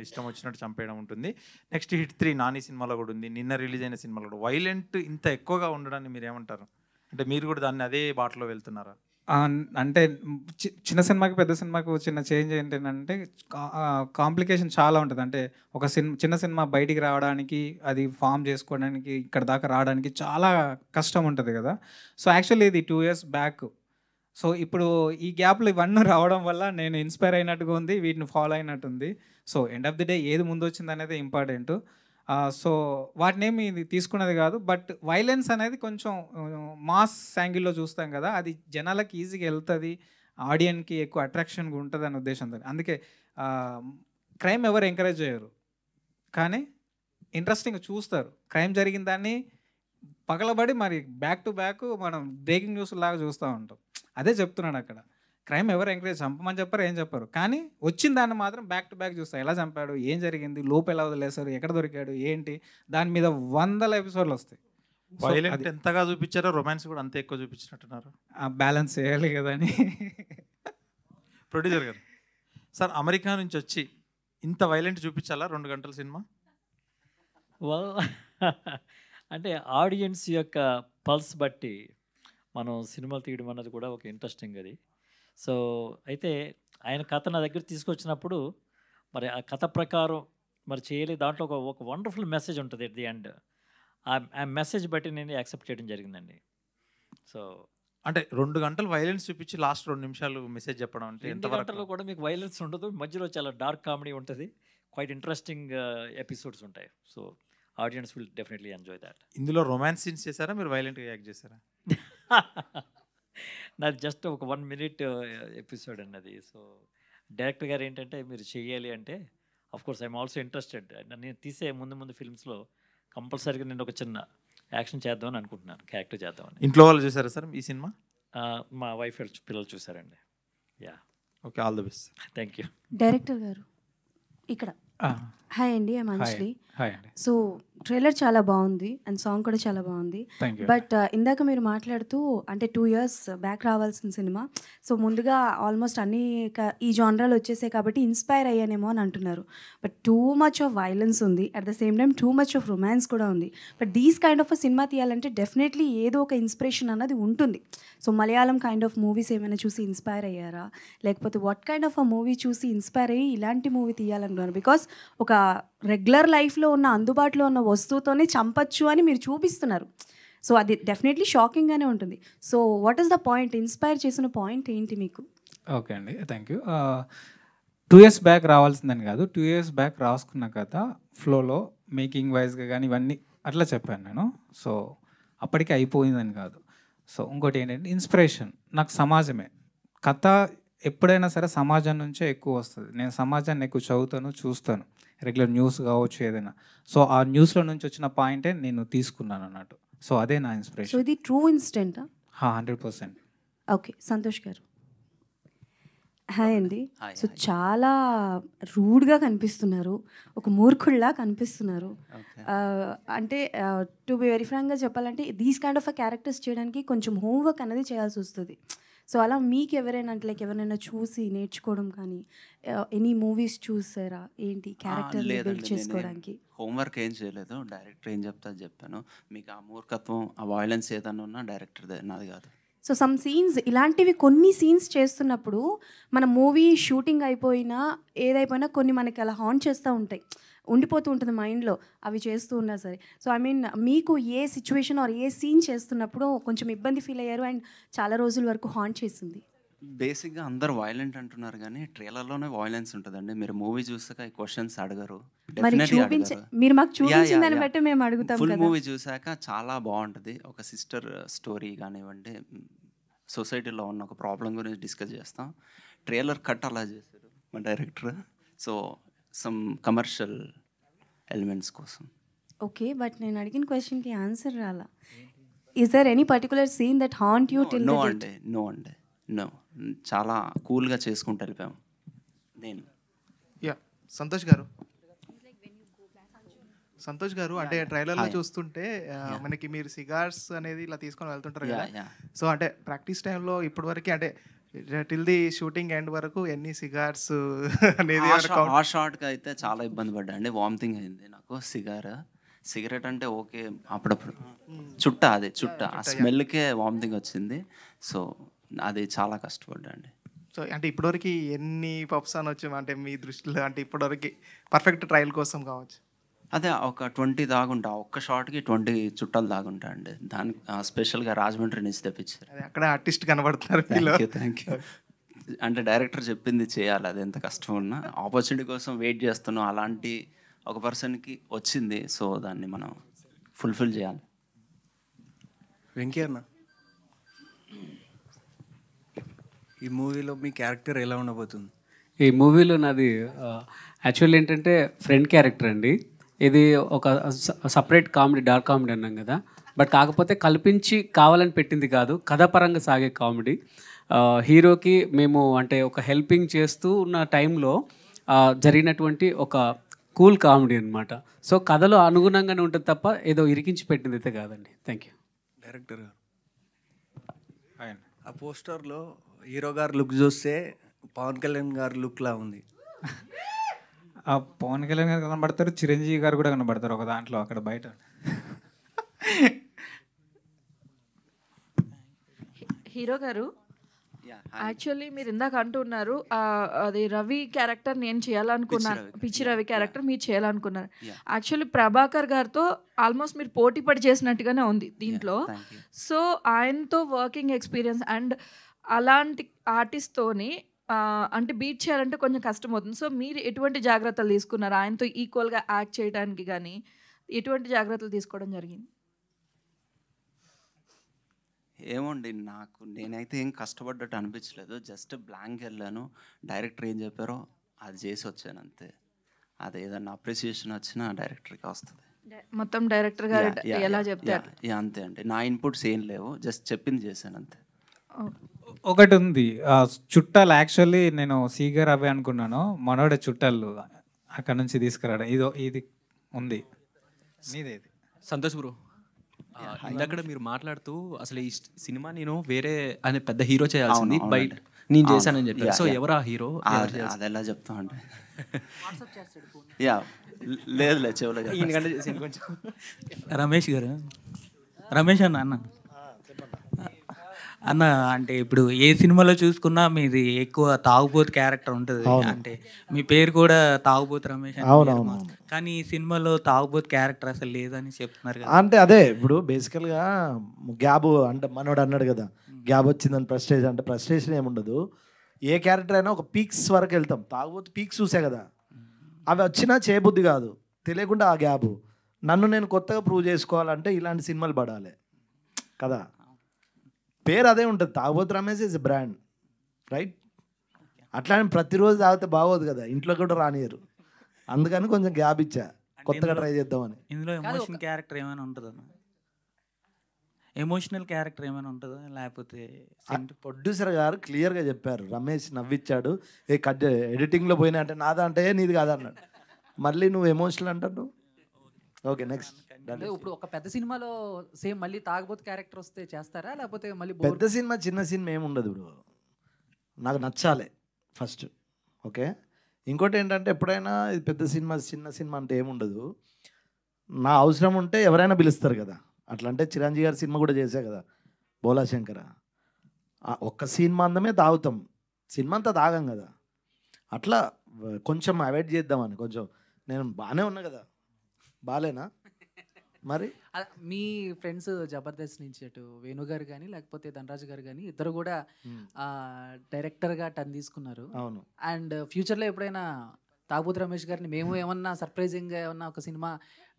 ఇష్టం వచ్చినట్టు చంపేయడం ఉంటుంది. నెక్స్ట్ హిట్ 3 నాని సినిమాలో కూడా ఉంది, నిన్న రిలీజ్ అయిన సినిమాలో కూడా. వైలెంట్ ఇంత ఎక్కువగా ఉండడాన్ని మీరు ఏమంటారు? అంటే మీరు కూడా దాన్ని అదే బాటలో వెళ్తున్నారా? అంటే చిన్న సినిమాకి పెద్ద సినిమాకి చిన్న చేంజ్ ఏంటంటే కాంప్లికేషన్ చాలా ఉంటుంది. అంటే ఒక చిన్న సినిమా బయటికి రావడానికి, అది ఫామ్ చేసుకోవడానికి, ఇక్కడ దాకా రావడానికి చాలా కష్టం ఉంటుంది కదా. సో యాక్చువల్లీ ఇది 2 years బ్యాక్. సో ఇప్పుడు ఈ గ్యాప్లో ఇవన్నీ రావడం వల్ల నేను ఇన్స్పైర్ అయినట్టుగా ఉంది, వీటిని ఫాలో అయినట్టుంది. So end of the day ఏది ముందు వచ్చింది అనేది ఇంపార్టెంట్. సో వాటినేమి ఇది తీసుకున్నది కాదు. బట్ వైలెన్స్ అనేది కొంచెం మాస్ యాంగిల్లో చూస్తాం కదా, అది జనాలకి ఈజీగా వెళ్తుంది, ఆడియన్కి ఎక్కువ అట్రాక్షన్గా ఉంటుంది అనే ఉద్దేశంతో. అందుకే క్రైమ్ ఎవరు ఎంకరేజ్ చేయరు, కానీ ఇంట్రెస్టింగ్గా చూస్తారు. క్రైమ్ జరిగిన దాన్ని పగలబడి మరి బ్యాక్ టు బ్యాక్ మనం బ్రేకింగ్ న్యూస్ లాగా చూస్తూ ఉంటాం. అదే చెప్తున్నాడు అక్కడ. క్రైమ్ ఎవరు ఎంకరేజ్ చంపమని చెప్పారు, ఏం చెప్పారు, కానీ వచ్చిన దాన్ని మాత్రం బ్యాక్ టు బ్యాక్ చూస్తారు. ఎలా చంపాడు, ఏం జరిగింది, లోపు ఎలా వదిలేశారు, ఎక్కడ దొరికాడు, ఏంటి, దాని మీద 100 ఎపిసోడ్లు వస్తాయి. వైలెంట్ ఎంతగా చూపించారో రొమాన్స్ కూడా అంతే ఎక్కువ చూపించినట్టున్నారు. బ్యాలెన్స్ చేయాలి కదా అని. ప్రొడ్యూసర్ గారు, సార్ అమెరికా నుంచి వచ్చి ఇంత వైలెంట్ చూపించాలా 2 గంటల సినిమా? అంటే ఆడియన్స్ యొక్క పల్స్ బట్టి మనం సినిమాలు తీయడం అన్నది కూడా ఒక ఇంట్రెస్టింగ్ అది. సో అయితే ఆయన కథ నా దగ్గర తీసుకొచ్చినప్పుడు మరి ఆ కథ ప్రకారం మరి చేయాలి, దాంట్లో ఒక వండర్ఫుల్ మెసేజ్ ఉంటుంది ఎట్ ది ఎండ్. ఆ మెసేజ్ బట్టి నేను యాక్సెప్ట్ చేయడం జరిగిందండి. సో అంటే 2 గంటలు వైలెన్స్ చూపించి లాస్ట్ 2 నిమిషాలు మెసేజ్ చెప్పడం అంటే 2 గంటల్లో కూడా మీకు వైలెన్స్ ఉండదు, మధ్యలో చాలా డార్క్ కామెడీ ఉంటుంది, క్వైట్ ఇంట్రెస్టింగ్ ఎపిసోడ్స్ ఉంటాయి. So audience will definitely enjoy that. ఇందులో రొమాన్స్ సీన్స్ చేశారా, మీరు వైలెంట్గా యాక్ట్ చేశారా? నాది జస్ట్ ఒక 1 minute ఎపిసోడ్ అన్నది. సో డైరెక్టర్ గారు ఏంటంటే మీరు చేయాలి అంటే, అఫ్కోర్స్ ఐఎమ్ ఆల్సో ఇంట్రెస్టెడ్. నేను తీసే ముందు ఫిల్మ్స్లో కంపల్సరీగా నేను ఒక చిన్న యాక్షన్ చేద్దామని అనుకుంటున్నాను, క్యారెక్టర్ చేద్దామని. ఇంట్లో వాళ్ళు చూసారా సార్ ఈ సినిమా? మా వైఫ్ పిల్లలు చూసారండి. Yeah, okay, all the best. Thank you. Director గారు ఇక్కడ హాయ్ అండి, ఐఎమ్ అంజలి. హాయ్ అండి. సో ట్రైలర్ చాలా బాగుంది అండ్ సాంగ్ కూడా చాలా బాగుంది. బట్ ఇందాక మీరు మాట్లాడుతూ అంటే 2 years బ్యాక్ రావాల్సిన సినిమా, సో ముందుగా ఆల్మోస్ట్ అన్ని ఈ జానరాలు వచ్చేసాయి కాబట్టి ఇన్స్పైర్ అయ్యానేమో అని అంటున్నారు. But too much of violence ఉంది, at the same time too much of romance కూడా ఉంది. బట్ దీస్ కైండ్ ఆఫ్ సినిమా తీయాలంటే డెఫినెట్లీ ఏదో ఒక ఇన్స్పిరేషన్ అన్నది ఉంటుంది. So Malayalam kind of movies ఏమైనా చూసి ఇన్స్పైర్ అయ్యారా, లేకపోతే what kind of a movie చూసి ఇన్స్పైర్ అయ్యి ఇలాంటి మూవీ తీయాలనుకున్నారు? బికాస్ ఒక రెగ్యులర్ లైఫ్లో ఉన్న అందుబాటులో ఉన్న వస్తువుతోనే చంపచ్చు అని మీరు చూపిస్తున్నారు. సో అది డెఫినెట్లీ షాకింగ్గానే ఉంటుంది. So what is the point, inspire చేసిన పాయింట్ ఏంటి మీకు? ఓకే అండి, థ్యాంక్ యూ. 2 years బ్యాక్ రావాల్సిందని కాదు, 2 years బ్యాక్ రాసుకున్న కథ ఫ్లోలో మేకింగ్ వైజ్గా కానీ ఇవన్నీ అట్లా చెప్పాను నేను. సో అప్పటికే అయిపోయిందని కాదు. సో ఇంకోటి ఏంటంటే ఇన్స్పిరేషన్ నాకు సమాజమే. కథ ఎప్పుడైనా సరే సమాజం నుంచే ఎక్కువ వస్తుంది. నేను సమాజాన్ని ఎక్కువ చదువుతాను, చూస్తాను, రెగ్యులర్ న్యూస్ కావచ్చు ఏదైనా. సో ఆ న్యూస్లో నుంచి వచ్చిన పాయింటే నేను తీసుకున్నాను అన్నట్టు. సో అదే నా ఇన్స్పిరేషన్. సో ఇది ట్రూ ఇన్సిడెంటా? 100%. ఓకే, సంతోష్ గారు. హాయ్ అండి. సో చాలా రూడ్గా కనిపిస్తున్నారు, ఒక మూర్ఖుల్లా కనిపిస్తున్నారు. అంటే టు బి వెరీ ఫ్రాంక్గా చెప్పాలంటే దీస్ కైండ్ ఆఫ్ క్యారెక్టర్స్ చేయడానికి కొంచెం హోంవర్క్ అనేది చేయాల్సి వస్తుంది. సో అలా మీకు ఎవరైనా అంటే లైక్ ఎవరైనా చూసి నేర్చుకోవడం కానీ, ఎనీ మూవీస్ చూసారా ఏంటి క్యారెక్టర్ బిల్డ్ చేసుకోవడానికి? హోంవర్క్ ఏం చేయలేదు, డైరెక్టర్ ఏం చెప్తా చెప్పాను. మీకు ఆ మూర్ఖత్వం, ఆ వైలెన్స్ ఏదన్నా ఉన్నా డైరెక్టర్దే, నాది కాదు. సో సమ్ సీన్స్ ఇలాంటివి కొన్ని సీన్స్ చేస్తున్నప్పుడు మన మూవీ షూటింగ్ అయిపోయినా ఏదైపోయినా కొన్ని మనకి అలా హాంట్ చేస్తూ ఉంటాయి, ఉండిపోతూ ఉంటుంది మైండ్లో అవి చేస్తూ ఉన్నా సరే. సో ఐ మీన్ మీకు ఏ సిచ్యువేషన్ ఆర్ ఏ సీన్ చేస్తున్నప్పుడు కొంచెం ఇబ్బంది ఫీల్ అయ్యారు అండ్ చాలా రోజుల వరకు హాంట్ చేసింది? బేసిక్గా అందరు వైలెంట్ అంటున్నారు కానీ ట్రైలర్లోనే వైలెన్స్ ఉంటుందండి. మీరు మూవీ చూసాక ఈ క్వశ్చన్స్ అడగరు, మరి డెఫినెట్లీ మీరు మాకు చూపించిన దాన్ని బట్టి మేము అడుగుతాం ఫుల్ కదా. మూవీ చూసాక చాలా బాగుంటుంది. ఒక సిస్టర్ స్టోరీ కానివ్వండి, సొసైటీలో ఉన్న ఒక ప్రాబ్లం గురించి డిస్కస్ చేస్తాం. ట్రైలర్ కట్ అలా చేశారు మా director, so some commercial elements కోసం. ఓకే, బట్ నేను అడిగిన క్వశ్చన్కి ఆన్సర్ రాలా. Is there any particular scene that haunt you till no అండి, నో. చాలా కూల్గా చేసుకుంటూ వెళ్ళిపోయాం. నేను సంతోష్ గారు అంటే ట్రైలర్లో చూస్తుంటే మనకి మీరు సిగార్స్ అనేది ఇలా తీసుకొని వెళ్తుంటారు కదా, సో అంటే ప్రాక్టీస్ టైంలో ఇప్పటి వరకు అంటే టిల్ ది షూటింగ్ ఎండ్ వరకు ఎన్ని సిగార్స్ అనేది ఆ షార్ట్కి అయితే చాలా ఇబ్బంది పడ్డా అండి. వామిటింగ్ అయింది నాకు. సిగరెట్ అంటే ఓకే, అప్పుడప్పుడు చుట్ట ఆ స్మెల్కే వామిటింగ్ వచ్చింది. సో అది చాలా కష్టపడ్డా అండి. సో అంటే ఇప్పటివరకు ఎన్ని పప్స్ అని వచ్చాము అంటే మీ దృష్టిలో, అంటే ఇప్పటివరకు పర్ఫెక్ట్ ట్రయల్ కోసం కావచ్చు? అదే ఒక 20 దాగుంటా, ఒక్క షాట్కి 20 చుట్టాలు దాగుంటా అండి. దానికి స్పెషల్గా రాజమండ్రి నుంచి తెప్పించారు. అక్కడ ఆర్టిస్ట్ కనబడుతున్నారు. Thank you. అంటే డైరెక్టర్ చెప్పింది చేయాలి, అది ఎంత కష్టం ఉన్నా. ఆపర్చునిటీ కోసం వెయిట్ చేస్తున్నాం, అలాంటి ఒక పర్సన్కి వచ్చింది, సో దాన్ని మనం ఫుల్ఫిల్ చేయాలి. వెంకీ అన్న, ఈ మూవీలో మీ క్యారెక్టర్ ఎలా ఉండబోతుంది? ఈ మూవీలో నాది యాక్చువల్ ఏంటంటే ఫ్రెండ్ క్యారెక్టర్ అండి. ఇది ఒక సపరేట్ కామెడీ, డార్క్ కామెడీ అన్నాం కదా, బట్ కాకపోతే కల్పించి కావాలని పెట్టింది కాదు, కథాపరంగా సాగే కామెడీ. హీరోకి మేము అంటే ఒక హెల్పింగ్ చేస్తూ ఉన్న టైంలో జరిగినటువంటి ఒక కూల్ కామెడీ అనమాట. సో కథలో అనుగుణంగానే ఉంటుంది తప్ప ఏదో ఇరికించి పెట్టింది అయితే కాదండి. Thank you. డైరెక్టర్ గారు, ఆ పోస్టర్లో హీరో గారు లుక్ చూస్తే పవన్ కళ్యాణ్ గారు లుక్లా ఉంది. ఆ పవన్ కళ్యాణ్ గారు కనబడతారు, చిరంజీవి గారు కూడా కనబడతారు ఒక దాంట్లో, అక్కడ బయట. హీరో గారు, యాక్చువల్లీ మీరు ఇందాక అంటున్నారు అది రవి క్యారెక్టర్ నేను చేయాలనుకున్నాను, పిచ్చి రవి క్యారెక్టర్ మీరు చేయాలనుకున్నారు. యాక్చువల్లీ ప్రభాకర్ గారితో ఆల్మోస్ట్ మీరు పోటీ పడి చేసినట్టుగానే ఉంది దీంట్లో. సో ఆయనతో వర్కింగ్ ఎక్స్పీరియన్స్ అండ్ అలాంటి ఆర్టిస్ట్తోని అంటే బీట్ చేయాలంటే కొంచెం కష్టం అవుతుంది. సో మీరు ఎటువంటి జాగ్రత్తలు తీసుకున్నారు ఆయనతో ఈక్వల్గా యాక్ట్ చేయడానికి? కానీ ఎటువంటి జాగ్రత్తలు తీసుకోవడం జరిగింది? ఏమోండి, నేనైతే ఏం కష్టపడ్డట్టు అనిపించలేదు. జస్ట్ బ్లాంక్ వెళ్ళాను, డైరెక్టర్ ఏం చెప్పారో అది చేసి వచ్చాను అంతే. అది ఏదన్నా అప్రిసియేషన్ వచ్చినా డైరెక్టర్కి వస్తుంది. మొత్తం డైరెక్టర్ గారు ఎలా చెప్తారు అంతే అండి. నా ఇన్పుట్స్ ఏం లేవు, జస్ట్ చెప్పింది చేశాను అంతే. ఒకటి ఉంది, చుట్టాలు యాక్చువల్లీ నేను సీగర్ అవే అనుకున్నాను, మనోడే చుట్టాలు అక్కడ నుంచి తీసుకురావడం ఇది ఉంది. మీదేది సంతోష్ బ్రో, ఇందాక మీరు మాట్లాడుతూ అసలు ఈ సినిమా నేను వేరే అనే పెద్ద హీరో చేయాల్సింది, బయట నేను చేశానని చెప్పారు. సో ఎవరా హీరో? అది ఎలా చెప్తా అంటే లేదు చెవులో కొంచెం రమేష్ గారు, రమేష్ అన్న అన్న అంటే ఇప్పుడు ఏ సినిమాలో చూసుకున్నా మీది ఎక్కువ తాగుబోతు క్యారెక్టర్ ఉంటుంది. అంటే మీ పేరు కూడా తాగుబోతు రమేష్ అని. కానీ ఈ సినిమాలో తాగుబోతు క్యారెక్టర్ అసలు లేదని చెప్తున్నారు కదా. అంటే అదే ఇప్పుడు బేసికల్గా గ్యాబ్ అంటే మనోడు అన్నాడు కదా, గ్యాబ్ వచ్చిందని ప్రెస్టేజ్ అంటే ప్రెస్టేషన్ ఏముండదు. ఏ క్యారెక్టర్ అయినా ఒక పీక్స్ వరకు వెళ్తాం. తాగుబోతు పీక్స్ చూసే కదా, అవి వచ్చినా చేయబుద్ధి కాదు, తెలియకుండా ఆ గ్యాబ్. నన్ను నేను కొత్తగా ప్రూవ్ చేసుకోవాలంటే ఇలాంటి సినిమాలు పడాలి కదా. పేరు అదే ఉంటుంది, తాగుబోతు రమేష్ ఇస్ బ్రాండ్, రైట్? అట్లా ప్రతిరోజు తాగితే బాగోదు కదా, ఇంట్లో కూడా రానియరు. అందుకని కొంచెం గ్యాప్ ఇచ్చా, కొత్తగా ట్రై చేద్దామని. ఇందులో ఎమోషన్ క్యారెక్టర్ ఏమైనా ఉంటుందా? ఎమోషనల్ క్యారెక్టర్ ఏమైనా ఉంటుందా లేకపోతే? ప్రొడ్యూసర్ గారు క్లియర్గా చెప్పారు, రమేష్ నవ్విచ్చాడు, ఏ కట్ ఎడిటింగ్లో పోయినా అంటే నాదా అంటే నీది కాదన్నాడు. మళ్ళీ నువ్వు ఎమోషనల్ అంటాడు. Okay next. ఇప్పుడు ఒక పెద్ద సినిమాలో సేమ్ మళ్ళీ తాగబోతు క్యారెక్టర్ వస్తే చేస్తారా లేకపోతే మళ్ళీ? పెద్ద సినిమా చిన్న సినిమా ఏమి ఉండదు బ్రో, నాకు నచ్చాలి ఫస్ట్. ఓకే, ఇంకోటి ఏంటంటే ఎప్పుడైనా ఇది పెద్ద సినిమా చిన్న సినిమా అంటే ఏముండదు. నా అవసరం ఉంటే ఎవరైనా పిలుస్తారు కదా. అట్లా అంటే చిరంజీవి గారి సినిమా కూడా చేశా కదా, బోలా శంకర. ఒక్క సీన్ మందమే తాగుతాం, సినిమా అంతా తాగం కదా. అట్లా కొంచెం అవాయిడ్ చేద్దామని. కొంచెం నేను బాగానే ఉన్నా కదా, బాగాలేనా మరి? మీ ఫ్రెండ్స్ జబర్దస్త్ నుంచి అటు వేణు గారు కానీ లేకపోతే ధనరాజు గారు కానీ ఇద్దరు కూడా డైరెక్టర్గా టర్న్ తీసుకున్నారు. అవును. అండ్ ఫ్యూచర్లో ఎప్పుడైనా తాగుబోతు రమేష్ గారిని మేము ఏమన్నా సర్ప్రైజింగ్గా ఏమన్నా ఒక సినిమా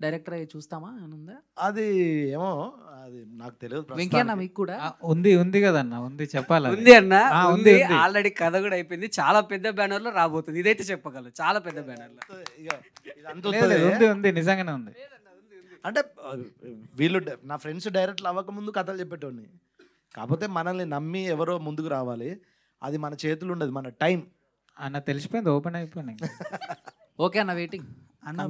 డైరెక్టర్ అయ్యి చూస్తామా అని ఉందా? అది ఏమో, అది నాకు తెలియదు. వెంకయ్య మీకు కూడా ఉంది కదన్న, ఉంది చెప్పాలి. ఉంది అన్న, ఉంది. ఆల్రెడీ కథ కూడా అయిపోయింది. చాలా పెద్ద బ్యానర్ లో రాబోతుంది, ఇదైతే చెప్పగలను. చాలా పెద్ద బ్యానర్ ఉంది, నిజంగానే ఉంది. అంటే వీళ్ళు నా ఫ్రెండ్స్ డైరెక్ట్లు అవ్వకముందు కథలు చెప్పేటోడిని. కాకపోతే మనల్ని నమ్మి ఎవరో ముందుకు రావాలి, అది మన చేతులు ఉండదు, మన టైం అన్న. తెలిసిపోయింది, ఓపెన్ అయిపోయినాయి. ఓకే అన్న, వెయిటింగ్. అన్న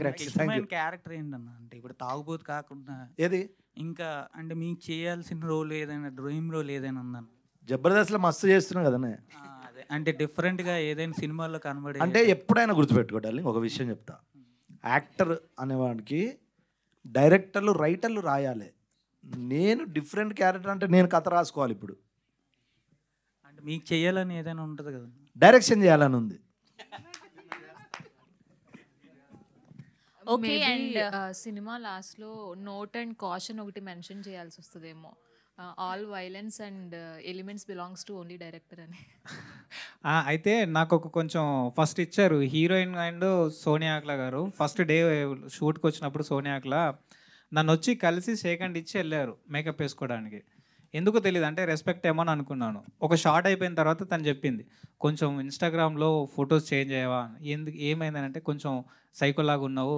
క్యారెక్టర్ ఏంటన్న అంటే ఇప్పుడు తాగుబోతు కాకుండా ఏది ఇంకా అంటే మీకు చేయాల్సిన రోల్ ఏదైనా, డ్రీమ్ రోల్ ఏదైనా ఉందన్న? జబర్దస్త్లో మస్తు చేస్తున్నావు కదనే. అదే అంటే డిఫరెంట్గా ఏదైనా సినిమాల్లో కనబడే అంటే ఎప్పుడైనా గుర్తుపెట్టుకోవాలి, ఒక విషయం చెప్తా. యాక్టర్ అనేవాడికి డైరెక్టర్లు రైటర్లు రాయాలి. నేను డిఫరెంట్ క్యారెక్టర్ అంటే నేను కథ రాసుకోవాలి. ఇప్పుడు అంటే మీకు చేయాలని ఏదైనా ఉంటుంది కదా, డైరెక్షన్ చేయాలని ఉంది. ఓకే. అండ్ సినిమా లాస్ట్లో నోట్ అండ్ కాషన్ ఒకటి మెన్షన్ చేయాల్సి వస్తుందేమో, all violence and elements belongs to only director అని. అయితే నాకు కొంచెం ఫస్ట్ ఇచ్చారు హీరోయిన్ అండ్ సోనియా అక్లా గారు. ఫస్ట్ డే షూట్కి వచ్చినప్పుడు సోనియా అక్లా నన్ను వచ్చి కలిసి సెకండ్ ఇచ్చి వెళ్ళారు మేకప్ వేసుకోవడానికి. ఎందుకు తెలియదు, అంటే రెస్పెక్ట్ ఏమో అని అనుకున్నాను. ఒక షార్ట్ అయిపోయిన తర్వాత తను చెప్పింది, కొంచెం ఇన్స్టాగ్రామ్లో ఫొటోస్ చేంజ్ అయ్యావా, ఎందుకు ఏమైందనంటే కొంచెం సైకోలాగా ఉన్నావు,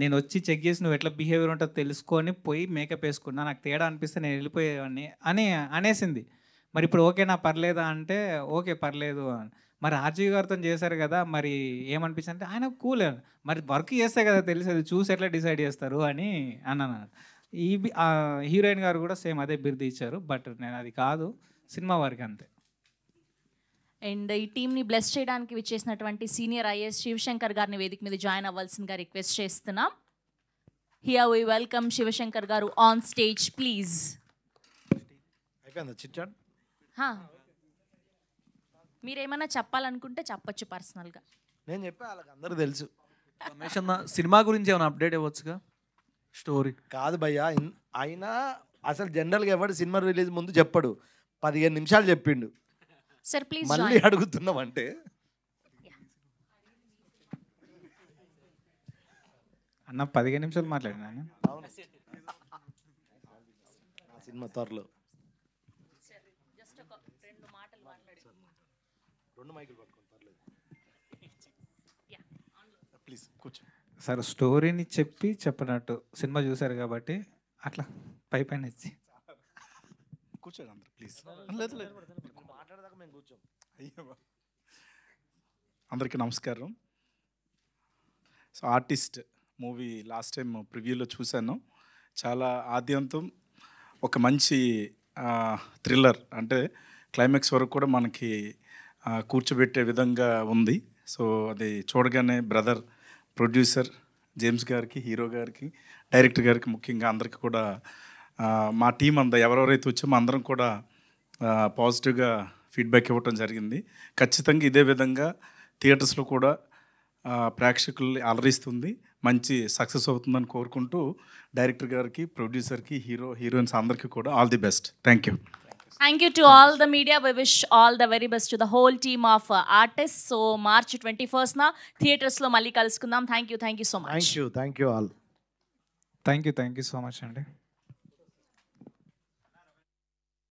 నేను వచ్చి చెక్ చేసి నువ్వు ఎట్లా బిహేవియర్ ఉంటుందో తెలుసుకొని పోయి మేకప్ వేసుకున్నా, నాకు తేడా అనిపిస్తే నేను వెళ్ళిపోయేవాడిని అని అనేసింది. మరి ఇప్పుడు ఓకేనా, పర్లేదా అంటే ఓకే పర్లేదు. మరి ఆర్జీ గారితో చేశారు కదా, మరి ఏమనిపించింది అంటే ఆయన కూల్, మరి వర్క్ చేస్తే కదా తెలిసేది, చూసి ఎట్లా డిసైడ్ చేస్తారు అని అన్నాను. ఈ హీరోయిన్ గారు కూడా సేమ్ అదే బిరుదు ఇచ్చారు, బట్ నేను అది కాదు, సినిమా వారికి అంతే. అండ్ ఈ టీంని బ్లెస్ చేయడానికి విచ్చేసినటువంటి సీనియర్ ఐఏఎస్ శివశంకర్ గారిని వేదిక మీద జాయిన్ అవ్వాల్సిందిగా రిక్వెస్ట్ చేస్తున్నాం. హియర్ వి వెల్కమ్ శివశంకర్ గారు ఆన్ స్టేజ్ ప్లీజ్. మీరేమన్నా చెప్పాలనుకుంటే చెప్పొచ్చు పర్సనల్గా. నేను చెప్పా, వాళ్ళకి అందరూ తెలుసు. రమేష్ అన్న సినిమా గురించి ఏమైనా అప్డేట్ ఇవ్వచ్చుగా? స్టోరీ కాదు భయ్యా, అయినా అసలు జనరల్గా ఎవడు సినిమా రిలీజ్ ముందు చెప్పడు, 15 నిమిషాలు చెప్పిండు. సార్ ప్లీజ్ మళ్ళీ అడుగుతున్నామంటే అన్న 15 నిమిషాలు మాట్లాడినా సినిమా త్వరలో. సార్ స్టోరీని చెప్పినట్టు సినిమా చూశారు కాబట్టి అట్లా పైన ఇచ్చి కూర్చోండి అందరు ప్లీజ్. అందరికీ నమస్కారం. So artist movie last time ప్రివ్యూలో చూశాను. చాలా ఆద్యంతం ఒక మంచి థ్రిల్లర్, అంటే క్లైమాక్స్ వరకు కూడా మనకి కూర్చోబెట్టే విధంగా ఉంది. సో అది చూడగానే బ్రదర్ ప్రొడ్యూసర్ జేమ్స్ గారికి, హీరో గారికి, డైరెక్టర్ గారికి, ముఖ్యంగా అందరికీ కూడా మా టీం అంతా ఎవరెవరైతే వచ్చామో అందరం కూడా పాజిటివ్గా ఫీడ్బ్యాక్ ఇవ్వటం జరిగింది. ఖచ్చితంగా ఇదే విధంగా థియేటర్స్లో కూడా ప్రేక్షకుల్ని అలరిస్తుంది, మంచి సక్సెస్ అవుతుందని కోరుకుంటూ డైరెక్టర్ గారికి, ప్రొడ్యూసర్కి, హీరోయిన్స్ అందరికీ కూడా all the best. Thank you. Thank you to all the media. We wish all the very best to the whole team of artists. So March 21st na theaters lo malli kalusukundam. Thank you so much. Thank you all. Thank you so much అండి.